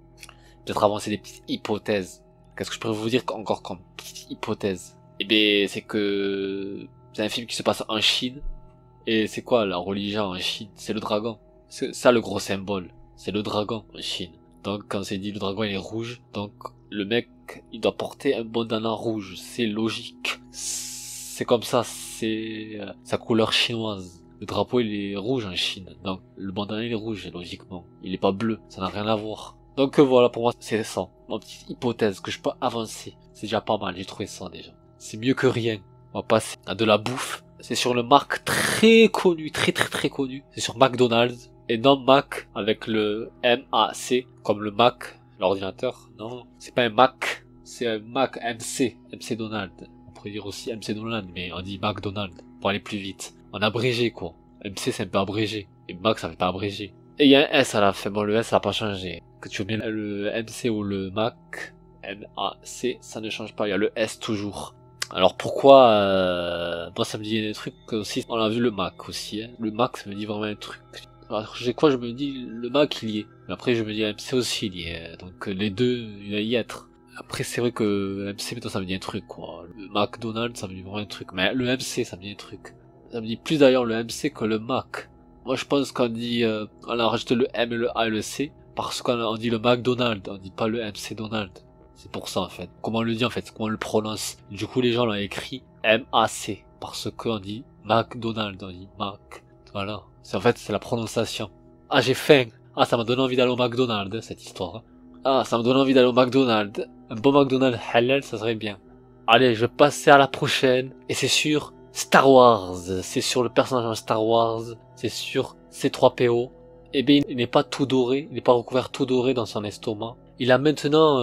Speaker 1: Peut-être avancer des petites hypothèses. Qu'est-ce que je pourrais vous dire encore comme petite hypothèse? Eh bien, c'est que c'est un film qui se passe en Chine. Et c'est quoi la religion en Chine? C'est le dragon. C'est ça le gros symbole. C'est le dragon en Chine. Donc quand c'est dit le dragon il est rouge, donc le mec il doit porter un bandana rouge, c'est logique. C'est comme ça, c'est sa couleur chinoise. Le drapeau il est rouge en Chine, donc le bandana il est rouge logiquement. Il est pas bleu, ça n'a rien à voir. Donc voilà, pour moi c'est ça, ma petite hypothèse que je peux avancer. C'est déjà pas mal, j'ai trouvé ça déjà. C'est mieux que rien. On va passer à de la bouffe. C'est sur le marque très connu, très connu. C'est sur McDonald's. Et non Mac avec le M-A-C, comme le Mac, l'ordinateur. Non, c'est pas un Mac, c'est un Mac MC, MC Donald. On pourrait dire aussi MC Donald, mais on dit McDonald pour aller plus vite. On a abrégé quoi. MC c'est un peu abrégé, et Mac ça fait pas abrégé. Et il y a un S à la fin, bon le S ça a pas changé. Que tu mets le MC ou le Mac, M-A-C, ça ne change pas, il y a le S toujours. Alors pourquoi moi ça me dit des trucs aussi, on a vu le Mac aussi, hein. Le Mac ça me dit vraiment un truc. Alors j'ai quoi, je me dis le Mac il y est, mais après je me dis MC aussi il y est, donc les deux il va y être. Après c'est vrai que MC maintenant ça me dit un truc quoi, le McDonald's ça me dit vraiment un truc, mais le MC ça me dit un truc. Ça me dit plus d'ailleurs le MC que le Mac. Moi je pense qu'on dit, on a rajouté le M, le A et le C, parce qu'on dit le McDonald's, on dit pas le MC Donald. C'est pour ça en fait. Comment on le dit en fait, comment on le prononce. Du coup les gens l'ont écrit M-A-C, parce qu'on dit McDonald's, on dit Mac. Voilà. C'est en fait, c'est la prononciation. Ah j'ai faim. Ah ça m'a donné envie d'aller au McDonald's, cette histoire. Ah ça me donne envie d'aller au McDonald's. Un bon McDonald's halal, ça serait bien. Allez, je vais passer à la prochaine. Et c'est sur Star Wars. C'est sur le personnage de Star Wars. C'est sur C3PO. Eh bien, il n'est pas tout doré. Il n'est pas recouvert tout doré dans son estomac. Il a maintenant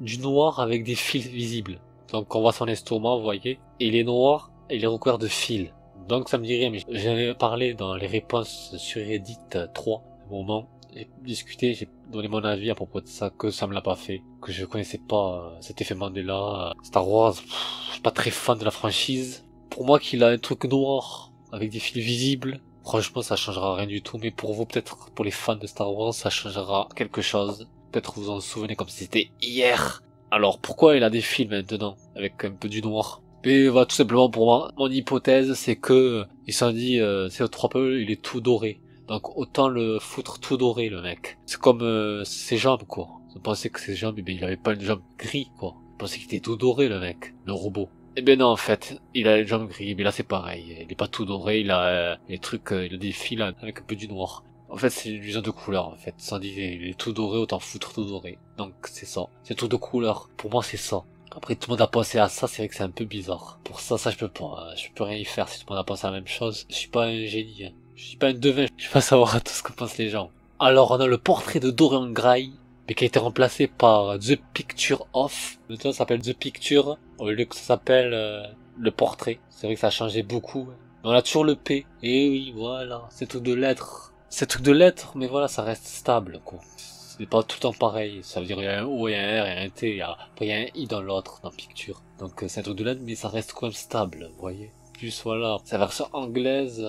Speaker 1: du noir avec des fils visibles. Donc on voit son estomac, vous voyez. Et il est noir et il est recouvert de fils. Donc ça me dit rien, mais j'en ai parlé dans les réponses sur Reddit 3. Au moment, j'ai discuté, j'ai donné mon avis à propos de ça, que ça me l'a pas fait. Que je connaissais pas cet effet Mandela. Star Wars, je suis pas très fan de la franchise. Pour moi qu'il a un truc noir avec des fils visibles, franchement ça changera rien du tout. Mais pour vous, peut-être pour les fans de Star Wars, ça changera quelque chose. Peut-être vous en souvenez comme si c'était hier. Alors pourquoi il a des fils maintenant avec un peu du noir? Mais voilà, tout simplement pour moi, mon hypothèse c'est que ils se sont dit CO3PE il est tout doré. Donc autant le foutre tout doré le mec. C'est comme ses jambes quoi. Je pensais que ses jambes, il avait pas une jambe gris quoi. Je pensais qu'il était tout doré le mec, le robot. Eh ben non en fait, il a les jambes gris, mais là c'est pareil. Il est pas tout doré, il a les trucs, il a des fils avec un peu du noir. En fait, c'est une illusion de couleur, en fait. Sans dire, il est tout doré, autant foutre tout doré. Donc, c'est ça. C'est tout de couleur. Pour moi, c'est ça. Après, tout le monde a pensé à ça, c'est vrai que c'est un peu bizarre. Pour ça, je peux pas. Je peux rien y faire si tout le monde a pensé à la même chose. Je suis pas un génie, hein. Je suis pas un devin. Je vais pas savoir à tout ce que pensent les gens. Alors, on a le portrait de Dorian Gray, mais qui a été remplacé par The Picture of. Maintenant, ça s'appelle The Picture, au lieu que ça s'appelle le portrait. C'est vrai que ça a changé beaucoup. Mais on a toujours le P. Et oui, voilà. C'est tout de lettres. C'est truc de lettres, mais voilà, ça reste stable, quoi. C'est pas tout le temps pareil. Ça veut dire, il y a un O, il y a un R, il y a un T, après il y a un I dans l'autre, dans Picture. Donc, c'est un truc de lettres, mais ça reste quand même stable, vous voyez. Plus, voilà. C'est la version anglaise,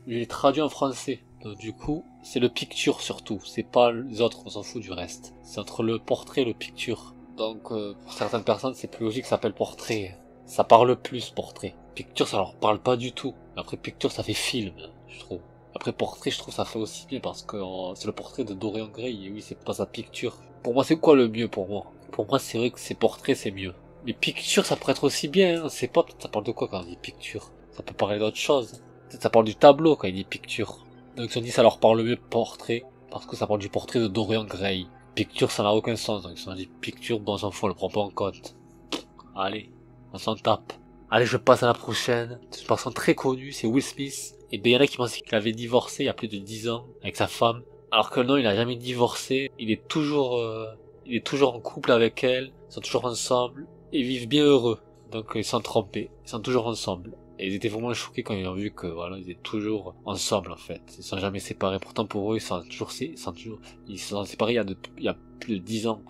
Speaker 1: il est traduit en français. Donc, du coup, c'est le Picture surtout. C'est pas les autres, on s'en fout du reste. C'est entre le portrait et le Picture. Donc, pour certaines personnes, c'est plus logique, ça s'appelle portrait. Ça parle plus, portrait. Picture, ça leur parle pas du tout. Après, Picture, ça fait film, je trouve. Après portrait, je trouve ça fait aussi bien parce que c'est le portrait de Dorian Gray et oui, c'est pas sa picture. Pour moi, c'est quoi le mieux pour moi? Pour moi, c'est vrai que c'est portrait, c'est mieux. Mais picture, ça pourrait être aussi bien, hein. C'est pas, peut-être ça parle de quoi quand on dit picture? Ça peut parler d'autre chose. Peut-être ça parle du tableau quand il dit picture. Donc ils ont dit ça leur parle mieux portrait parce que ça parle du portrait de Dorian Gray. Picture, ça n'a aucun sens. Donc ils ont dit picture, bon, on s'en fout, on le prend pas en compte. Allez, on s'en tape. Allez, je passe à la prochaine. C'est une personne très connue, c'est Will Smith. Et ben, il y en a qui pensaient qu'il avait divorcé il y a plus de 10 ans avec sa femme. Alors que non, il a jamais divorcé. Il est toujours en couple avec elle. Ils sont toujours ensemble. Et vivent bien heureux. Donc, ils sont trompés. Ils sont toujours ensemble. Et ils étaient vraiment choqués quand ils ont vu que, voilà, ils étaient toujours ensemble, en fait. Ils sont jamais séparés. Pourtant, pour eux, ils sont séparés il y a plus de 10 ans.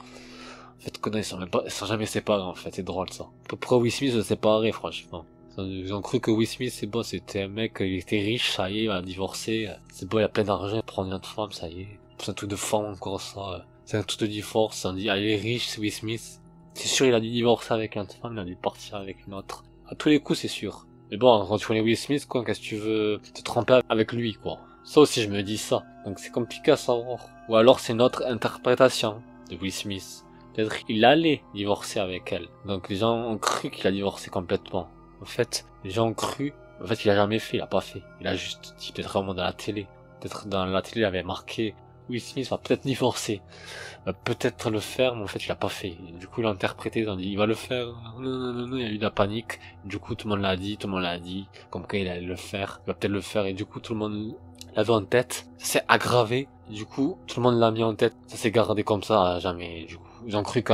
Speaker 1: En fait, ils sont jamais séparés, en fait. C'est drôle, ça. Pourquoi Will Smith se séparer, franchement? Ils ont cru que Will Smith, c'est bon, c'était un mec, il était riche, ça y est, il va divorcer. C'est bon, il a plein d'argent, il prend une autre femme, ça y est. C'est un truc de femme, encore ça. C'est un truc de divorce, on dit, ah, il est riche, c'est Will Smith. C'est sûr, il a dû divorcer avec une autre femme, il a dû partir avec une autre. À tous les coups, c'est sûr. Mais bon, quand tu connais Will Smith, quoi, qu'est-ce que tu veux te tromper avec lui, quoi. Ça aussi, je me dis ça. Donc c'est compliqué à savoir. Ou alors c'est notre interprétation de Will Smith. Peut-être qu'il allait divorcer avec elle. Donc les gens ont cru qu'il a divorcé complètement. En fait, les gens ont cru, en fait, il a jamais fait, il a pas fait. Il a juste dit, peut-être vraiment dans la télé. Peut-être dans la télé, il avait marqué, Will Smith va peut-être divorcer. Va peut-être le faire, mais en fait, il a pas fait. Et du coup, il a interprété, ils ont dit, il va le faire. Non, il y a eu de la panique. Du coup, tout le monde l'a dit, comme quoi il allait le faire. Il va peut-être le faire, et du coup, tout le monde l'avait en tête. Ça s'est aggravé. Du coup, tout le monde l'a mis en tête. Ça s'est gardé comme ça à jamais. Du coup, ils ont cru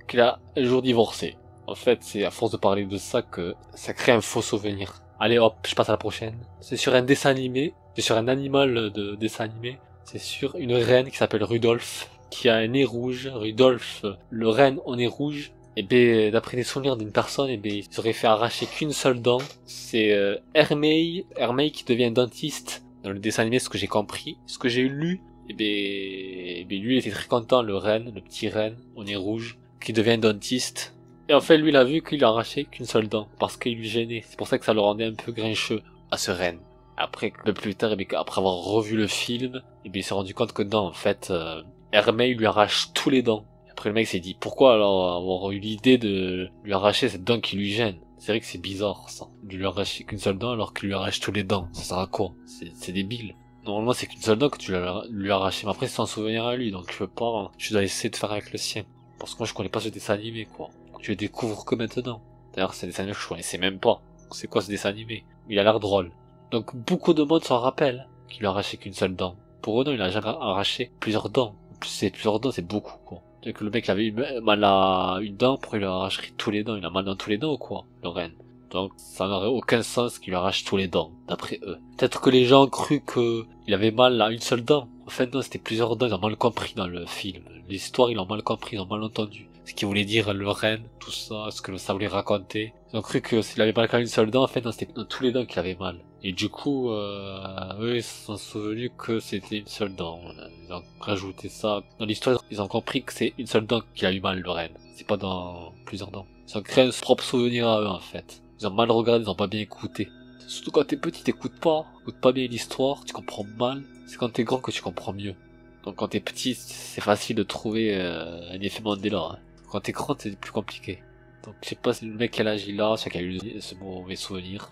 Speaker 1: qu'il qu'il a un jour divorcé. En fait, c'est à force de parler de ça que ça crée un faux souvenir. Allez hop, je passe à la prochaine. C'est sur un dessin animé, c'est sur un animal de dessin animé. C'est sur une reine qui s'appelle Rudolph, qui a un nez rouge. Rudolph, le renne au nez rouge. Et ben, d'après les souvenirs d'une personne, et ben, il s'aurait fait arracher qu'une seule dent. C'est Hermey qui devient dentiste dans le dessin animé, ce que j'ai compris, ce que j'ai lu. Et ben, lui, il était très content, le renne, le petit renne au nez rouge, qui devient dentiste. Et en fait, lui, il a vu qu'il a arraché qu'une seule dent, parce qu'il lui gênait. C'est pour ça que ça le rendait un peu grincheux à ce renne. Après, un peu plus tard, et ben, après avoir revu le film, et ben, il s'est rendu compte que non, en fait, Hermey lui arrache tous les dents. Après le mec s'est dit pourquoi alors avoir eu l'idée de lui arracher cette dent qui lui gêne. C'est vrai que c'est bizarre ça, de lui arracher qu'une seule dent alors qu'il lui arrache tous les dents. Ça sert à quoi? C'est débile. Normalement c'est qu'une seule dent que tu lui arraché, mais après c'est son souvenir à lui, donc je peux pas, tu dois essayer de faire avec le sien. Parce que moi je connais pas ce dessin animé quoi. Tu le découvres que maintenant. D'ailleurs c'est un dessin animé que je connaissais même pas. C'est quoi ce dessin animé? Il a l'air drôle. Donc beaucoup de monde s'en rappellent qu'il lui a arraché qu'une seule dent. Pour eux non, il a jamais arraché plusieurs dents. En plus c'est plusieurs dents, c'est beaucoup quoi. C'est que le mec avait eu mal à une dent, pour il lui arracherait tous les dents. Il a mal dans tous les dents ou quoi, le renne? Donc ça n'aurait aucun sens qu'il lui arrache tous les dents, d'après eux. Peut-être que les gens ont cru que il avait mal à une seule dent. En fait non, c'était plusieurs dents, ils ont mal compris dans le film. L'histoire, ils l'ont mal compris, ils ont mal entendu. Ce qu'il voulait dire le renne, tout ça, ce que ça voulait raconter. Ils ont cru que s'il avait mal qu'à une seule dent, en fait non, c'était dans tous les dents qu'il avait mal. Et du coup, eux, ils se sont souvenus que c'était une seule dent. Ils ont rajouté ça. Dans l'histoire, ils ont compris que c'est une seule dent qui a eu mal, le renne. C'est pas dans plusieurs dents. Ils ont créé un propre souvenir à eux, en fait. Ils ont mal regardé, ils ont pas bien écouté. Surtout quand t'es petit, t'écoutes pas bien l'histoire, tu comprends mal. C'est quand t'es grand que tu comprends mieux. Donc quand t'es petit, c'est facile de trouver un effet Mandela. Hein. Quand t'es grand, c'est plus compliqué. Donc je sais pas si le mec quel âge il a, c'est qu'il a eu ce mauvais souvenir.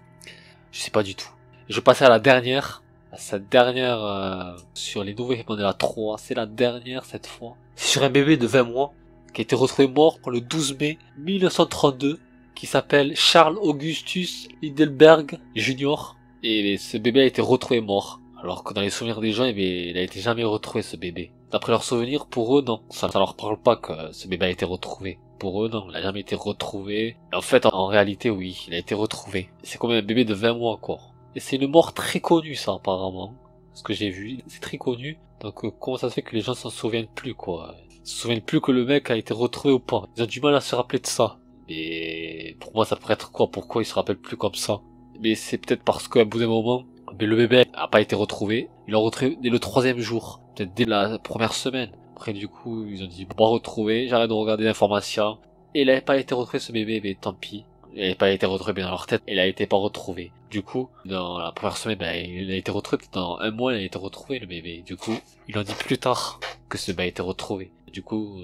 Speaker 1: Je sais pas du tout. Je vais passer à la dernière. À cette dernière sur les nouveaux effets Mandela 3. C'est la dernière cette fois. C'est sur un bébé de 20 mois qui a été retrouvé mort le 12 mai 1932. Qui s'appelle Charles Augustus Heidelberg Jr. Et ce bébé a été retrouvé mort. Alors que dans les souvenirs des gens, il a été jamais retrouvé ce bébé. D'après leurs souvenirs, pour eux, non. Ça leur parle pas que ce bébé a été retrouvé. Pour eux, non, il a jamais été retrouvé. Et en fait, en réalité, oui, il a été retrouvé. C'est comme un bébé de 20 mois, quoi. Et c'est une mort très connue, ça, apparemment. Ce que j'ai vu, c'est très connu. Donc, comment ça se fait que les gens s'en souviennent plus, quoi? Ils se souviennent plus que le mec a été retrouvé ou pas. Ils ont du mal à se rappeler de ça. Et pour moi, ça pourrait être quoi? Pourquoi ils se rappellent plus comme ça? Mais c'est peut-être parce qu'à bout d'un moment, mais le bébé a pas été retrouvé. Ils l'ont retrouvé dès le 3e jour. Peut-être dès la première semaine. Après, du coup, ils ont dit, bon, retrouver, j'arrête de regarder l'information. Et il n'avait pas été retrouvé, ce bébé, mais tant pis. Il n'avait pas été retrouvé dans leur tête, il a été pas retrouvé. Du coup, dans la première semaine, il a été retrouvé, peut-être dans un mois, il a été retrouvé, le bébé. Du coup, ils l'ont dit plus tard que ce bébé a été retrouvé. Du coup,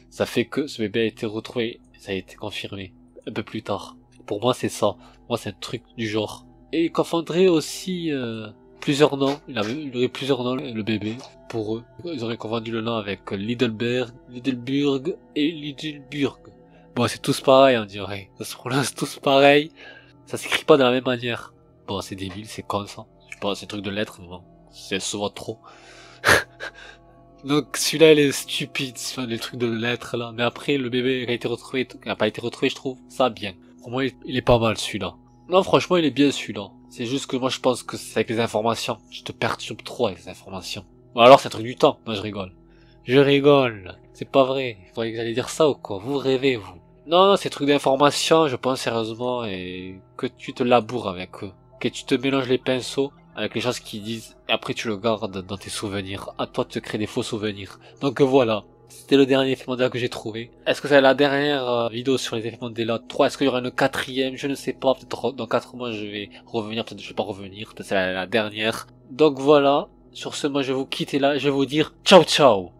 Speaker 1: ça fait que ce bébé a été retrouvé, ça a été confirmé. Un peu plus tard. Pour moi, c'est ça. Moi, c'est un truc du genre. Et il confondrait aussi, plusieurs noms. Il aurait plusieurs noms, le bébé, pour eux. Ils auraient confondu le nom avec Heidelberg et Heidelburg. Bon, c'est tous pareil, on dirait. Ça se prononce tous pareil. Ça s'écrit pas de la même manière. Bon, c'est débile, c'est con ça. Je sais pas, c'est un truc de lettres, mais bon. C'est souvent trop. Donc, celui-là, il est stupide, les trucs de lettres, là. Mais après, le bébé qui a été retrouvé, qui n'a pas été retrouvé, je trouve ça bien. Pour moi, il est pas mal, celui-là. Non, franchement, il est bien, celui-là. C'est juste que moi, je pense que c'est avec les informations. Je te perturbe trop avec les informations. Ou alors, c'est un truc du temps. Non, je rigole. Je rigole. C'est pas vrai. Il faudrait que j'allais dire ça ou quoi? Vous rêvez, vous. Non, c'est truc d'information, je pense sérieusement, et que tu te laboures avec eux. Que tu te mélanges les pinceaux avec les choses qui disent, et après tu le gardes dans tes souvenirs. À toi de te créer des faux souvenirs. Donc voilà. C'était le dernier effet Mandela que j'ai trouvé. Est-ce que c'est la dernière vidéo sur les effets Mandela 3? Est-ce qu'il y aura une 4e? Je ne sais pas. Peut-être dans 4 mois je vais revenir. Peut-être que je vais pas revenir. Peut-être c'est la dernière. Donc voilà. Sur ce, moi je vais vous quitter là. Je vais vous dire ciao ciao.